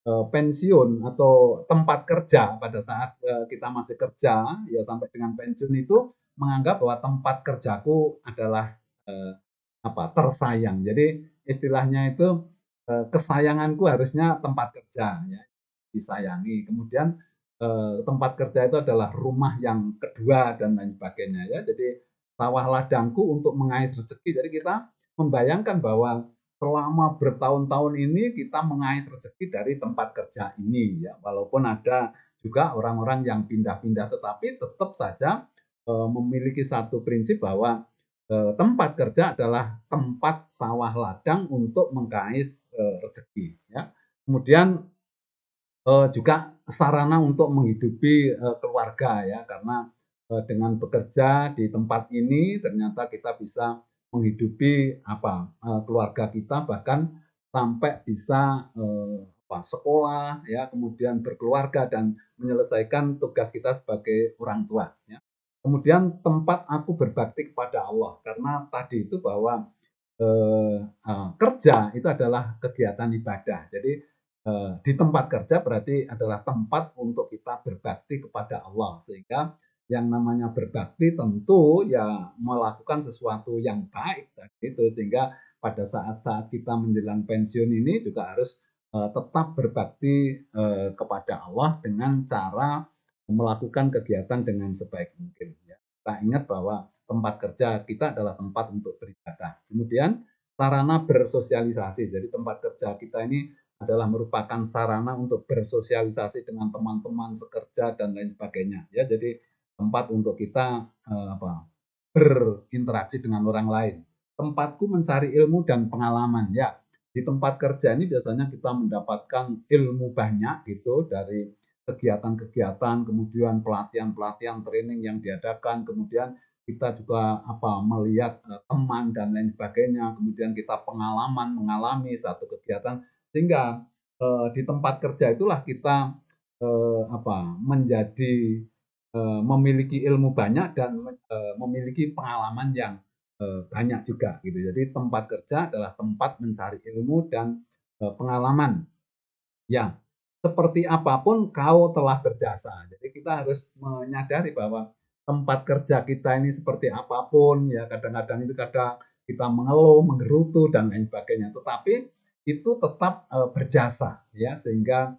pensiun atau tempat kerja pada saat kita masih kerja ya sampai dengan pensiun itu menganggap bahwa tempat kerjaku adalah tersayang. Jadi istilahnya itu kesayanganku harusnya tempat kerja ya, disayangi. Kemudian tempat kerja itu adalah rumah yang kedua dan lain sebagainya ya. Jadi sawah ladangku untuk mengais rezeki. Jadi kita membayangkan bahwa selama bertahun-tahun ini kita mengais rezeki dari tempat kerja ini ya. Walaupun ada juga orang-orang yang pindah-pindah tetapi tetap saja memiliki satu prinsip bahwa tempat kerja adalah tempat sawah ladang untuk mengais rezeki ya. Kemudian juga sarana untuk menghidupi keluarga ya, karena dengan bekerja di tempat ini ternyata kita bisa menghidupi keluarga kita, bahkan sampai bisa sekolah ya, kemudian berkeluarga dan menyelesaikan tugas kita sebagai orang tua ya. Kemudian tempat aku berbakti kepada Allah, karena tadi itu bahwa kerja itu adalah kegiatan ibadah. Jadi di tempat kerja berarti adalah tempat untuk kita berbakti kepada Allah, sehingga yang namanya berbakti tentu ya melakukan sesuatu yang baik itu, sehingga pada saat-saat kita menjelang pensiun ini juga harus tetap berbakti kepada Allah dengan cara melakukan kegiatan dengan sebaik mungkin ya. Kita ingat bahwa tempat kerja kita adalah tempat untuk beribadah. Kemudian sarana bersosialisasi. Jadi tempat kerja kita ini adalah merupakan sarana untuk bersosialisasi dengan teman-teman sekerja dan lain sebagainya ya. Jadi tempat untuk kita berinteraksi dengan orang lain. Tempatku mencari ilmu dan pengalaman ya. Di tempat kerja ini biasanya kita mendapatkan ilmu banyak gitu dari kegiatan-kegiatan, kemudian pelatihan-pelatihan training yang diadakan, kemudian kita juga melihat teman dan lain sebagainya, kemudian kita pengalaman mengalami satu kegiatan, sehingga di tempat kerja itulah kita menjadi memiliki ilmu banyak dan memiliki pengalaman yang banyak juga gitu. Jadi tempat kerja adalah tempat mencari ilmu dan pengalaman. Ya, seperti apapun kau telah berjasa. Jadi kita harus menyadari bahwa tempat kerja kita ini seperti apapun ya, kadang-kadang itu kadang kita mengeluh, menggerutu dan lain sebagainya. Tetapi itu tetap berjasa ya, sehingga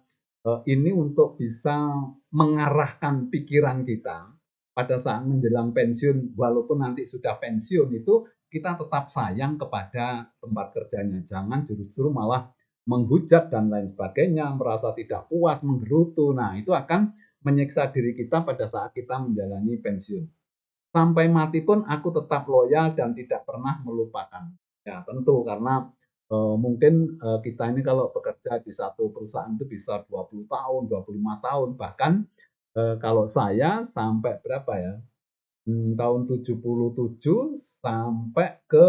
ini untuk bisa mengarahkan pikiran kita pada saat menjelang pensiun, walaupun nanti sudah pensiun itu kita tetap sayang kepada tempat kerjanya. Jangan justru malah menghujat dan lain sebagainya, merasa tidak puas, menggerutu. Nah, itu akan menyiksa diri kita pada saat kita menjalani pensiun. Sampai mati pun aku tetap loyal dan tidak pernah melupakan. Ya, tentu karena mungkin kita ini kalau bekerja di satu perusahaan itu bisa 20 tahun, 25 tahun, bahkan kalau saya sampai berapa ya? Tahun 77 sampai ke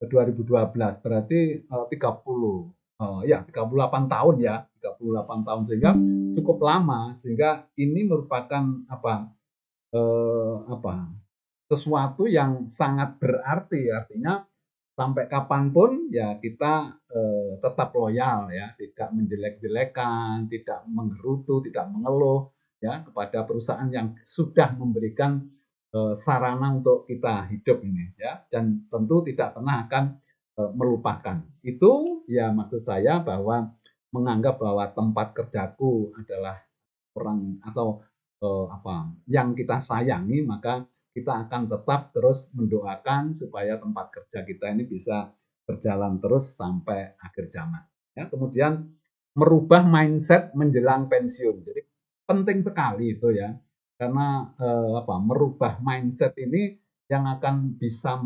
2012, berarti 30 ya 38 tahun ya, 38 tahun, sehingga cukup lama, sehingga ini merupakan sesuatu yang sangat berarti, artinya sampai kapanpun ya kita tetap loyal ya, tidak menjelek-jelekan, tidak menggerutu, tidak mengeluh ya kepada perusahaan yang sudah memberikan sarana untuk kita hidup ini ya, dan tentu tidak pernah akan melupakan. Itu ya maksud saya bahwa menganggap bahwa tempat kerjaku adalah orang atau yang kita sayangi, maka kita akan tetap terus mendoakan supaya tempat kerja kita ini bisa berjalan terus sampai akhir zaman. Ya, kemudian merubah mindset menjelang pensiun. Jadi penting sekali itu ya, karena merubah mindset ini yang akan bisa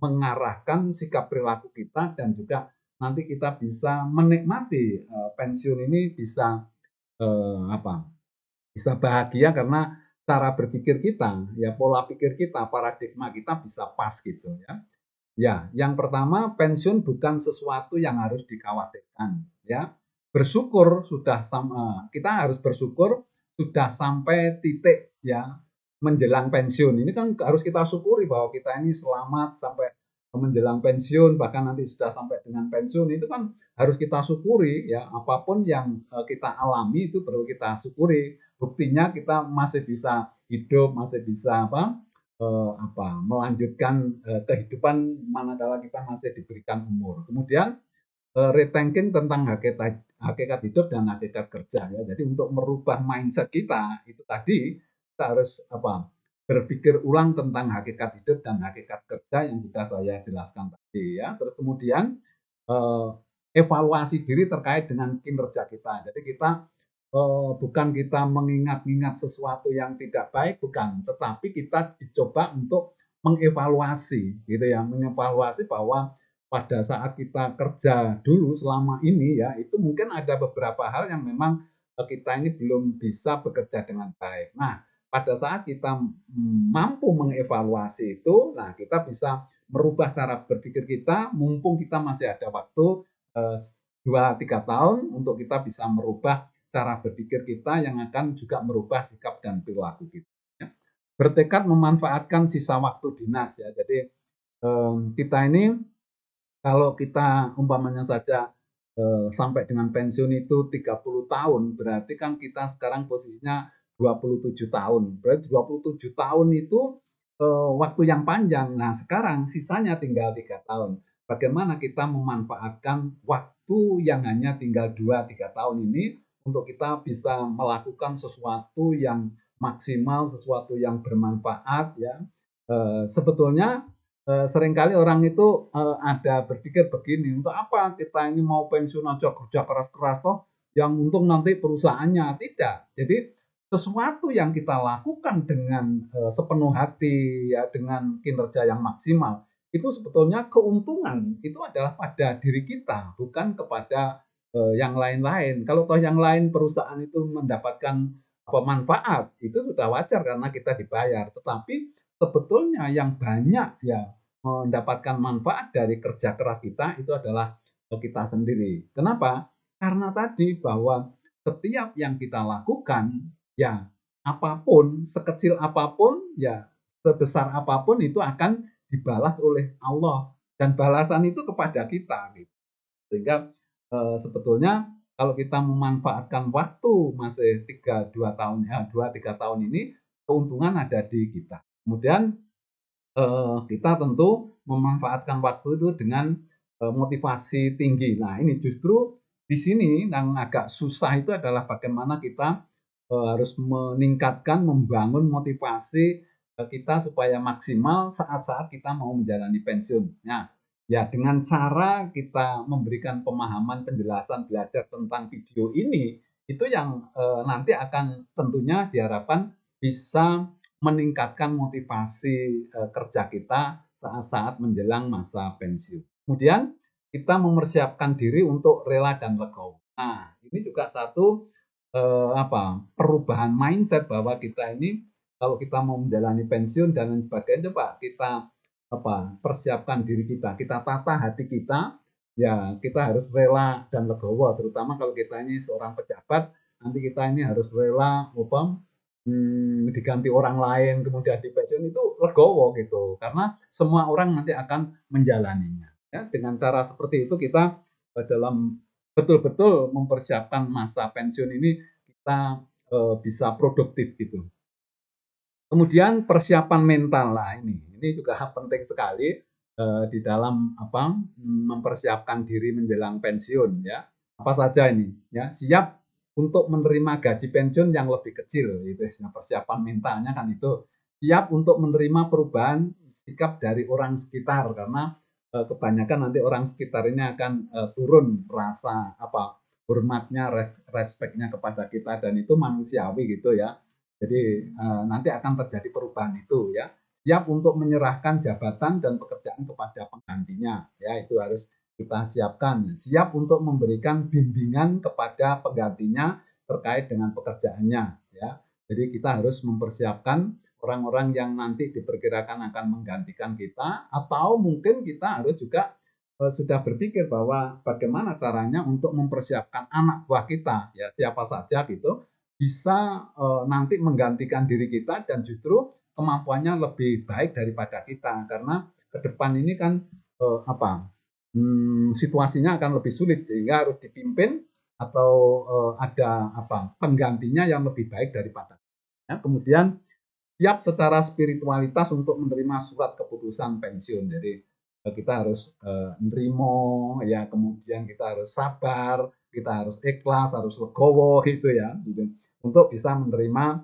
mengarahkan sikap perilaku kita, dan juga nanti kita bisa menikmati pensiun ini bisa bisa bahagia karena cara berpikir kita, ya pola pikir kita, paradigma kita bisa pas gitu ya. Ya, yang pertama pensiun bukan sesuatu yang harus dikhawatirkan ya. Bersyukur sudah kita harus bersyukur sudah sampai titik ya menjelang pensiun. Ini kan harus kita syukuri bahwa kita ini selamat sampai menjelang pensiun, bahkan nanti sudah sampai dengan pensiun, itu kan harus kita syukuri ya, apapun yang kita alami itu perlu kita syukuri. Buktinya kita masih bisa hidup, masih bisa melanjutkan kehidupan manakala kita masih diberikan umur. Kemudian rethinking tentang hakikat hidup dan hakikat kerja ya. Jadi untuk merubah mindset kita itu tadi kita harus berpikir ulang tentang hakikat hidup dan hakikat kerja yang sudah saya jelaskan tadi ya. Terus kemudian eh, evaluasi diri terkait dengan kinerja kita. Jadi kita bukan kita mengingat-ingat sesuatu yang tidak baik, bukan, tetapi kita dicoba untuk mengevaluasi gitu ya, mengevaluasi bahwa pada saat kita kerja dulu selama ini ya, itu mungkin ada beberapa hal yang memang kita ini belum bisa bekerja dengan baik. Nah, pada saat kita mampu mengevaluasi itu, nah kita bisa merubah cara berpikir kita, mumpung kita masih ada waktu 2-3 tahun untuk kita bisa merubah cara berpikir kita yang akan juga merubah sikap dan perilaku kita. Ya. Bertekad memanfaatkan sisa waktu dinas ya. Jadi kita ini kalau kita umpamanya saja sampai dengan pensiun itu 30 tahun, berarti kan kita sekarang posisinya 27 tahun. Berarti 27 tahun itu waktu yang panjang. Nah, sekarang sisanya tinggal 3 tahun. Bagaimana kita memanfaatkan waktu yang hanya tinggal 2-3 tahun ini untuk kita bisa melakukan sesuatu yang maksimal, sesuatu yang bermanfaat ya. Sebetulnya seringkali orang itu ada berpikir begini, untuk apa kita ini mau pensiun aja kerja keras-keras toh yang untung nanti perusahaannya. Tidak. Jadi sesuatu yang kita lakukan dengan sepenuh hati ya dengan kinerja yang maksimal itu sebetulnya keuntungan itu adalah pada diri kita bukan kepada yang lain-lain. Kalau toh yang lain perusahaan itu mendapatkan manfaat itu sudah wajar karena kita dibayar. Tetapi sebetulnya yang banyak ya mendapatkan manfaat dari kerja keras kita itu adalah kita sendiri. Kenapa? Karena tadi bahwa setiap yang kita lakukan ya apapun, sekecil apapun ya sebesar apapun itu akan dibalas oleh Allah dan balasan itu kepada kita gitu. Sehingga sebetulnya kalau kita memanfaatkan waktu masih 2 tahun ya 2-3 tahun ini keuntungan ada di kita. Kemudian kita tentu memanfaatkan waktu itu dengan motivasi tinggi. Nah, ini justru di sini yang agak susah itu adalah bagaimana kita harus meningkatkan, membangun motivasi kita supaya maksimal saat-saat kita mau menjalani pensiun. Nah, ya dengan cara kita memberikan pemahaman, penjelasan, belajar tentang video ini, itu yang nanti akan tentunya diharapkan bisa meningkatkan motivasi kerja kita saat-saat menjelang masa pensiun. Kemudian kita mempersiapkan diri untuk rela dan legowo. Nah, ini juga satu perubahan mindset bahwa kita ini kalau kita mau menjalani pensiun dan lain sebagainya, coba kita persiapkan diri kita, kita tata hati kita, ya kita harus rela dan legowo. Terutama kalau kita ini seorang pejabat, nanti kita ini harus rela diganti orang lain kemudian di pensiun itu legowo gitu karena semua orang nanti akan menjalaninya ya dengan cara seperti itu kita dalam betul-betul mempersiapkan masa pensiun ini kita bisa produktif gitu. Kemudian persiapan mental lah ini juga penting sekali di dalam mempersiapkan diri menjelang pensiun ya. Apa saja ini ya, siap untuk menerima gaji pensiun yang lebih kecil itu persiapan mentalnya kan itu. Siap untuk menerima perubahan sikap dari orang sekitar karena kebanyakan nanti orang sekitar ini akan turun rasa hormatnya, respeknya kepada kita dan itu manusiawi gitu ya. Jadi nanti akan terjadi perubahan itu ya. Siap untuk menyerahkan jabatan dan pekerjaan kepada penggantinya ya itu harus kita siapkan. Siap untuk memberikan bimbingan kepada penggantinya terkait dengan pekerjaannya ya. Jadi kita harus mempersiapkan orang-orang yang nanti diperkirakan akan menggantikan kita atau mungkin kita harus juga sudah berpikir bahwa bagaimana caranya untuk mempersiapkan anak buah kita ya siapa saja gitu bisa nanti menggantikan diri kita dan justru kemampuannya lebih baik daripada kita karena ke depan ini kan situasinya akan lebih sulit sehingga harus dipimpin atau ada penggantinya yang lebih baik daripada ya, kemudian siap secara spiritualitas untuk menerima surat keputusan pensiun. Jadi kita harus nerimo ya, kemudian kita harus sabar, kita harus ikhlas, harus legowo gitu ya, gitu. Untuk bisa menerima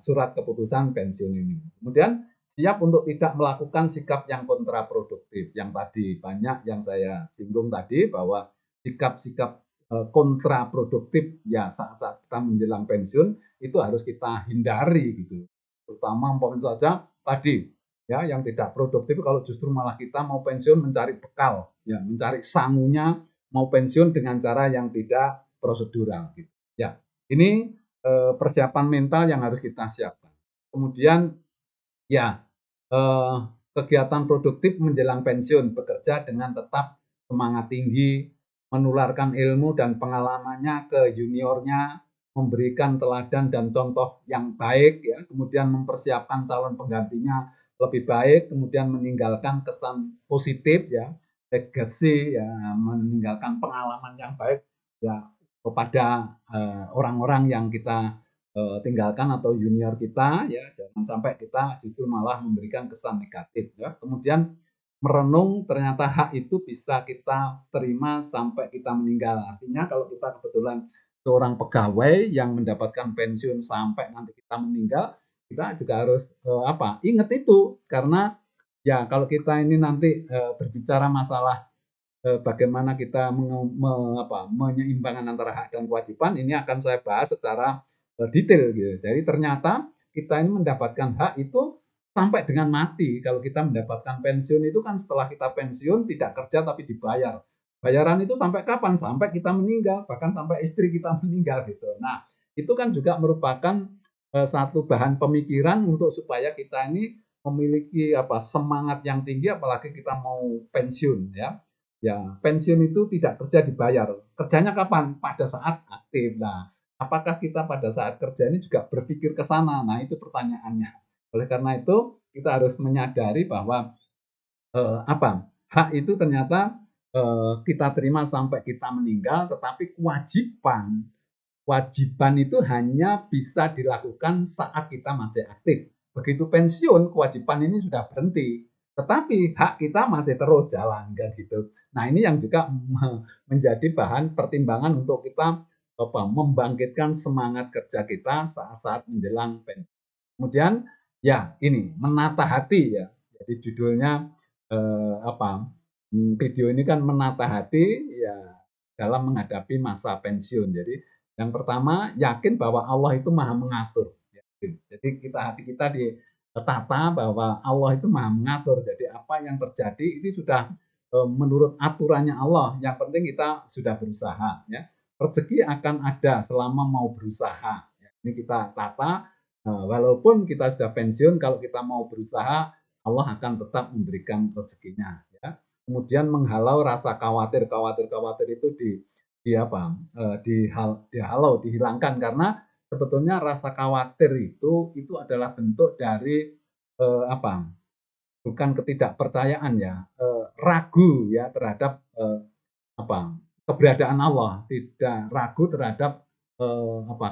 surat keputusan pensiun ini. Kemudian siap untuk tidak melakukan sikap yang kontraproduktif. Yang tadi banyak yang saya singgung tadi bahwa sikap-sikap kontraproduktif ya saat-saat kita menjelang pensiun itu harus kita hindari gitu. Terutama umpamanya saja tadi ya yang tidak produktif kalau justru malah kita mau pensiun mencari bekal ya mencari sangunya mau pensiun dengan cara yang tidak prosedural gitu. Ya, ini persiapan mental yang harus kita siapkan. Kemudian ya kegiatan produktif menjelang pensiun, bekerja dengan tetap semangat tinggi, menularkan ilmu dan pengalamannya ke juniornya, memberikan teladan dan contoh yang baik, ya, kemudian mempersiapkan calon penggantinya lebih baik, kemudian meninggalkan kesan positif, ya, legacy, ya, meninggalkan pengalaman yang baik, ya, kepada orang-orang yang kita tinggalkan atau junior kita, ya, jangan sampai kita justru malah memberikan kesan negatif, ya. Kemudian merenung ternyata hak itu bisa kita terima sampai kita meninggal. Artinya kalau kita kebetulan seorang pegawai yang mendapatkan pensiun sampai nanti kita meninggal, kita juga harus ingat itu, karena ya kalau kita ini nanti berbicara masalah bagaimana kita menyeimbangkan antara hak dan kewajiban, ini akan saya bahas secara detail gitu. Jadi ternyata kita ini mendapatkan hak itu sampai dengan mati. Kalau kita mendapatkan pensiun itu kan setelah kita pensiun tidak kerja tapi dibayar. Bayaran itu sampai kapan? Sampai kita meninggal, bahkan sampai istri kita meninggal gitu. Nah, itu kan juga merupakan satu bahan pemikiran untuk supaya kita ini memiliki semangat yang tinggi apalagi kita mau pensiun, ya. Ya, pensiun itu tidak kerja dibayar. Kerjanya kapan? Pada saat aktif. Nah, apakah kita pada saat kerja ini juga berpikir ke sana? Nah, itu pertanyaannya. Oleh karena itu, kita harus menyadari bahwa hak itu ternyata kita terima sampai kita meninggal, tetapi kewajiban itu hanya bisa dilakukan saat kita masih aktif. Begitu pensiun, kewajiban ini sudah berhenti. Tetapi hak kita masih terus jalan, kan gitu. Nah, ini yang juga menjadi bahan pertimbangan untuk kita membangkitkan semangat kerja kita saat-saat menjelang pensiun. Kemudian ya ini menata hati, ya. Jadi judulnya video ini kan menata hati, ya, dalam menghadapi masa pensiun. Jadi yang pertama, yakin bahwa Allah itu maha mengatur. Jadi hati kita ditata bahwa Allah itu maha mengatur. Jadi apa yang terjadi ini sudah menurut aturannya Allah. Yang penting kita sudah berusaha, ya. Rezeki akan ada selama mau berusaha. Ya, ini kita tata. Walaupun kita sudah pensiun, kalau kita mau berusaha, Allah akan tetap memberikan rezekinya, ya. Kemudian menghalau rasa khawatir itu dihalau, dihilangkan, karena sebetulnya rasa khawatir itu adalah bentuk dari bukan ketidakpercayaan, ya, ragu, ya, terhadap keberadaan Allah, tidak ragu terhadap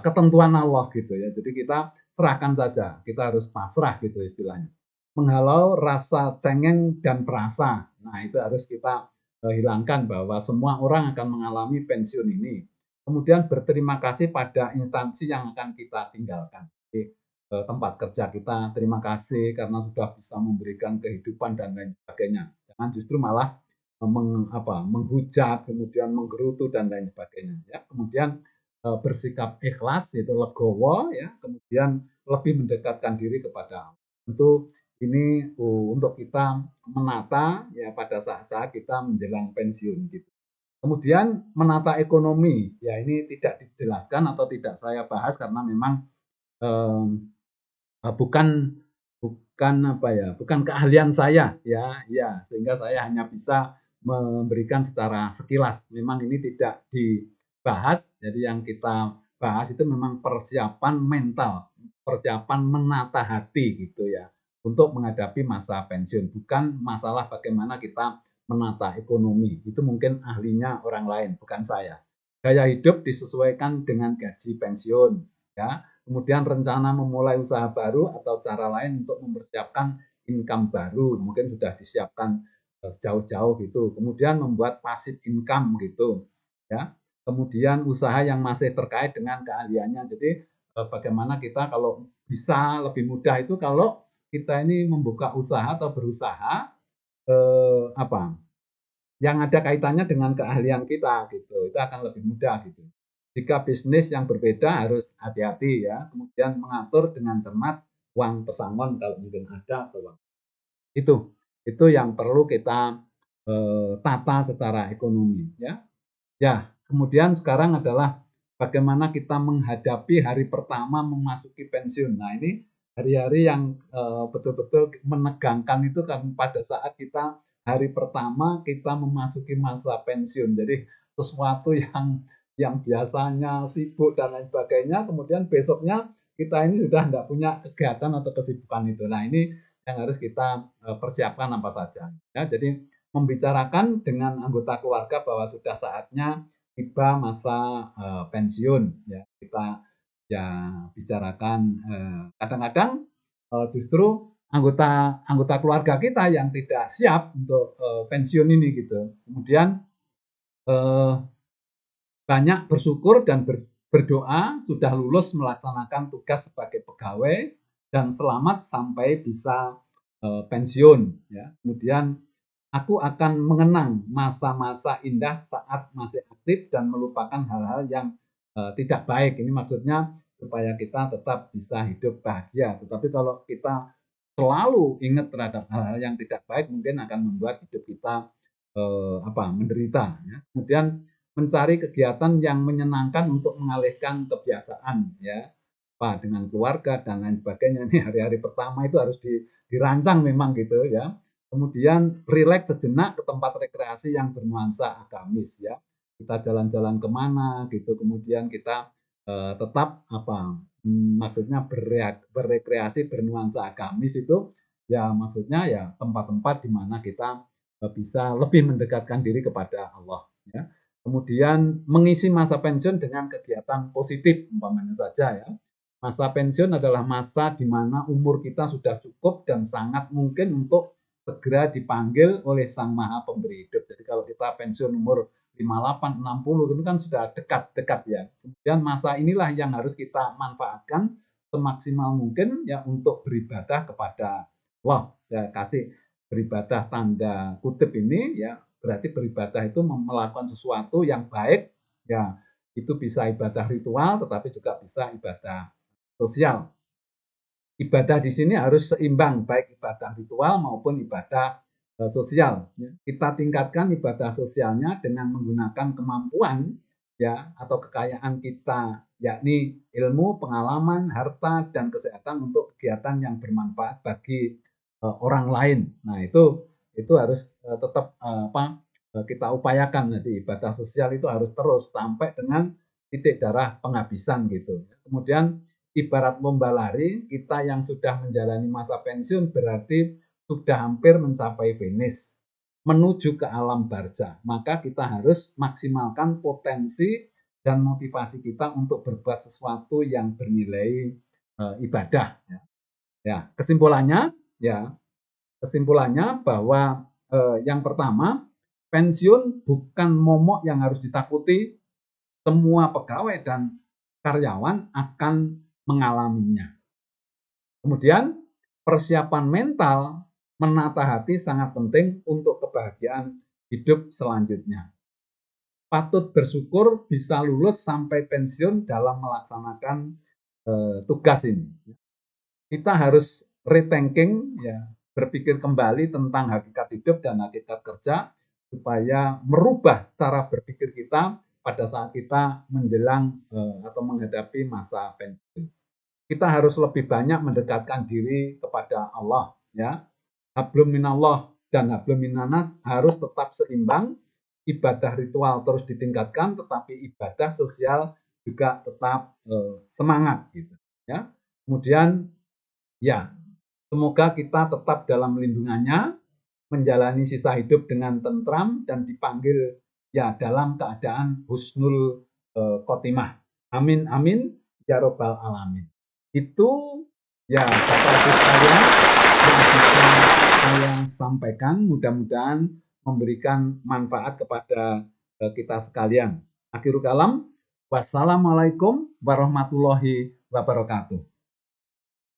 ketentuan Allah gitu, ya. Jadi kita serahkan saja, kita harus pasrah gitu istilahnya. Menghalau rasa cengeng dan perasa. Nah, itu harus kita hilangkan bahwa semua orang akan mengalami pensiun ini. Kemudian berterima kasih pada instansi yang akan kita tinggalkan. Jadi, tempat kerja kita, terima kasih karena sudah bisa memberikan kehidupan dan lain sebagainya. Jangan justru malah menghujat, kemudian menggerutu dan lain sebagainya, ya. Kemudian bersikap ikhlas, yaitu legowo, ya. Kemudian lebih mendekatkan diri kepada Allah. Tentu ini untuk kita menata, ya, pada saat-saat kita menjelang pensiun gitu. Kemudian menata ekonomi, ya, ini tidak dijelaskan atau tidak saya bahas karena memang bukan bukan keahlian saya, ya, ya, sehingga saya hanya bisa memberikan secara sekilas. Memang ini tidak dibahas, jadi yang kita bahas itu memang persiapan mental, persiapan menata hati gitu, ya, untuk menghadapi masa pensiun, bukan masalah bagaimana kita menata ekonomi. Itu mungkin ahlinya orang lain, bukan saya. Gaya hidup disesuaikan dengan gaji pensiun, ya. Kemudian rencana memulai usaha baru atau cara lain untuk mempersiapkan income baru, mungkin sudah disiapkan jauh-jauh gitu. Kemudian membuat passive income gitu, ya. Kemudian usaha yang masih terkait dengan keahliannya. Jadi bagaimana kita kalau bisa lebih mudah itu kalau kita ini membuka usaha atau berusaha yang ada kaitannya dengan keahlian kita gitu, itu akan lebih mudah gitu. Jika bisnis yang berbeda harus hati-hati, ya, kemudian mengatur dengan cermat uang pesangon kalau mungkin ada atau uang. Itu yang perlu kita tata secara ekonomi, ya. Ya, kemudian sekarang adalah bagaimana kita menghadapi hari pertama memasuki pensiun. Nah, ini hari-hari yang betul-betul menegangkan itu kan pada saat kita hari pertama kita memasuki masa pensiun. Jadi sesuatu yang biasanya sibuk dan lain sebagainya, kemudian besoknya kita ini sudah tidak punya kegiatan atau kesibukan itu. Nah, ini yang harus kita persiapkan apa saja. Ya, jadi membicarakan dengan anggota keluarga bahwa sudah saatnya tiba masa pensiun. Ya, kita ya bicarakan kadang-kadang justru anggota anggota keluarga kita yang tidak siap untuk pensiun ini gitu. Kemudian eh, banyak bersyukur dan berdoa sudah lulus melaksanakan tugas sebagai pegawai dan selamat sampai bisa pensiun. Ya. Kemudian aku akan mengenang masa-masa indah saat masih aktif dan melupakan hal-hal yang tidak baik. Ini maksudnya supaya kita tetap bisa hidup bahagia. Tetapi kalau kita selalu ingat terhadap hal-hal yang tidak baik, mungkin akan membuat hidup kita menderita. Ya. Kemudian mencari kegiatan yang menyenangkan untuk mengalihkan kebiasaan, ya, dengan keluarga dan lain sebagainya. Ini hari-hari pertama itu harus dirancang memang gitu ya. Kemudian rileks sejenak ke tempat rekreasi yang bernuansa agamis ya. Kita jalan-jalan kemana gitu, kemudian kita tetap maksudnya berrekreasi bernuansa agamis itu ya maksudnya ya tempat-tempat di mana kita bisa lebih mendekatkan diri kepada Allah ya. Kemudian mengisi masa pensiun dengan kegiatan positif umpamanya saja ya. Masa pensiun adalah masa di mana umur kita sudah cukup dan sangat mungkin untuk segera dipanggil oleh Sang Maha Pemberi hidup. Jadi kalau kita pensiun umur 58, 60 itu kan sudah dekat-dekat ya. Kemudian masa inilah yang harus kita manfaatkan semaksimal mungkin ya untuk beribadah kepada Allah. Ya, kasih beribadah tanda kutip ini ya berarti beribadah itu melakukan sesuatu yang baik ya itu bisa ibadah ritual tetapi juga bisa ibadah sosial. Ibadah di sini harus seimbang baik ibadah ritual maupun ibadah sosial. Kita tingkatkan ibadah sosialnya dengan menggunakan kemampuan ya atau kekayaan kita yakni ilmu, pengalaman, harta dan kesehatan untuk kegiatan yang bermanfaat bagi orang lain. Nah, itu harus tetap kita upayakan nanti ibadah sosial itu harus terus sampai dengan titik darah penghabisan gitu. Kemudian ibarat lomba lari, kita yang sudah menjalani masa pensiun berarti sudah hampir mencapai finish menuju ke alam barza. Maka kita harus maksimalkan potensi dan motivasi kita untuk berbuat sesuatu yang bernilai ibadah. Ya, kesimpulannya bahwa yang pertama pensiun bukan momok yang harus ditakuti. Semua pegawai dan karyawan akan mengalaminya. Kemudian persiapan mental menata hati sangat penting untuk kebahagiaan hidup selanjutnya. Patut bersyukur bisa lulus sampai pensiun dalam melaksanakan tugas ini. Kita harus rethinking ya, berpikir kembali tentang hakikat hidup dan hakikat kerja supaya merubah cara berpikir kita pada saat kita menjelang atau menghadapi masa pensiun. Kita harus lebih banyak mendekatkan diri kepada Allah ya. Hablum minallah dan hablum minanas harus tetap seimbang. Ibadah ritual terus ditingkatkan tetapi ibadah sosial juga tetap semangat gitu ya. Kemudian ya, semoga kita tetap dalam lindungannya, menjalani sisa hidup dengan tentram dan dipanggil ya dalam keadaan husnul khotimah. Amin amin ya robbal alamin. Itu ya Bapak Ibu sekalian yang bisa saya sampaikan mudah-mudahan memberikan manfaat kepada kita sekalian. Akhirul kalam, wassalamualaikum warahmatullahi wabarakatuh.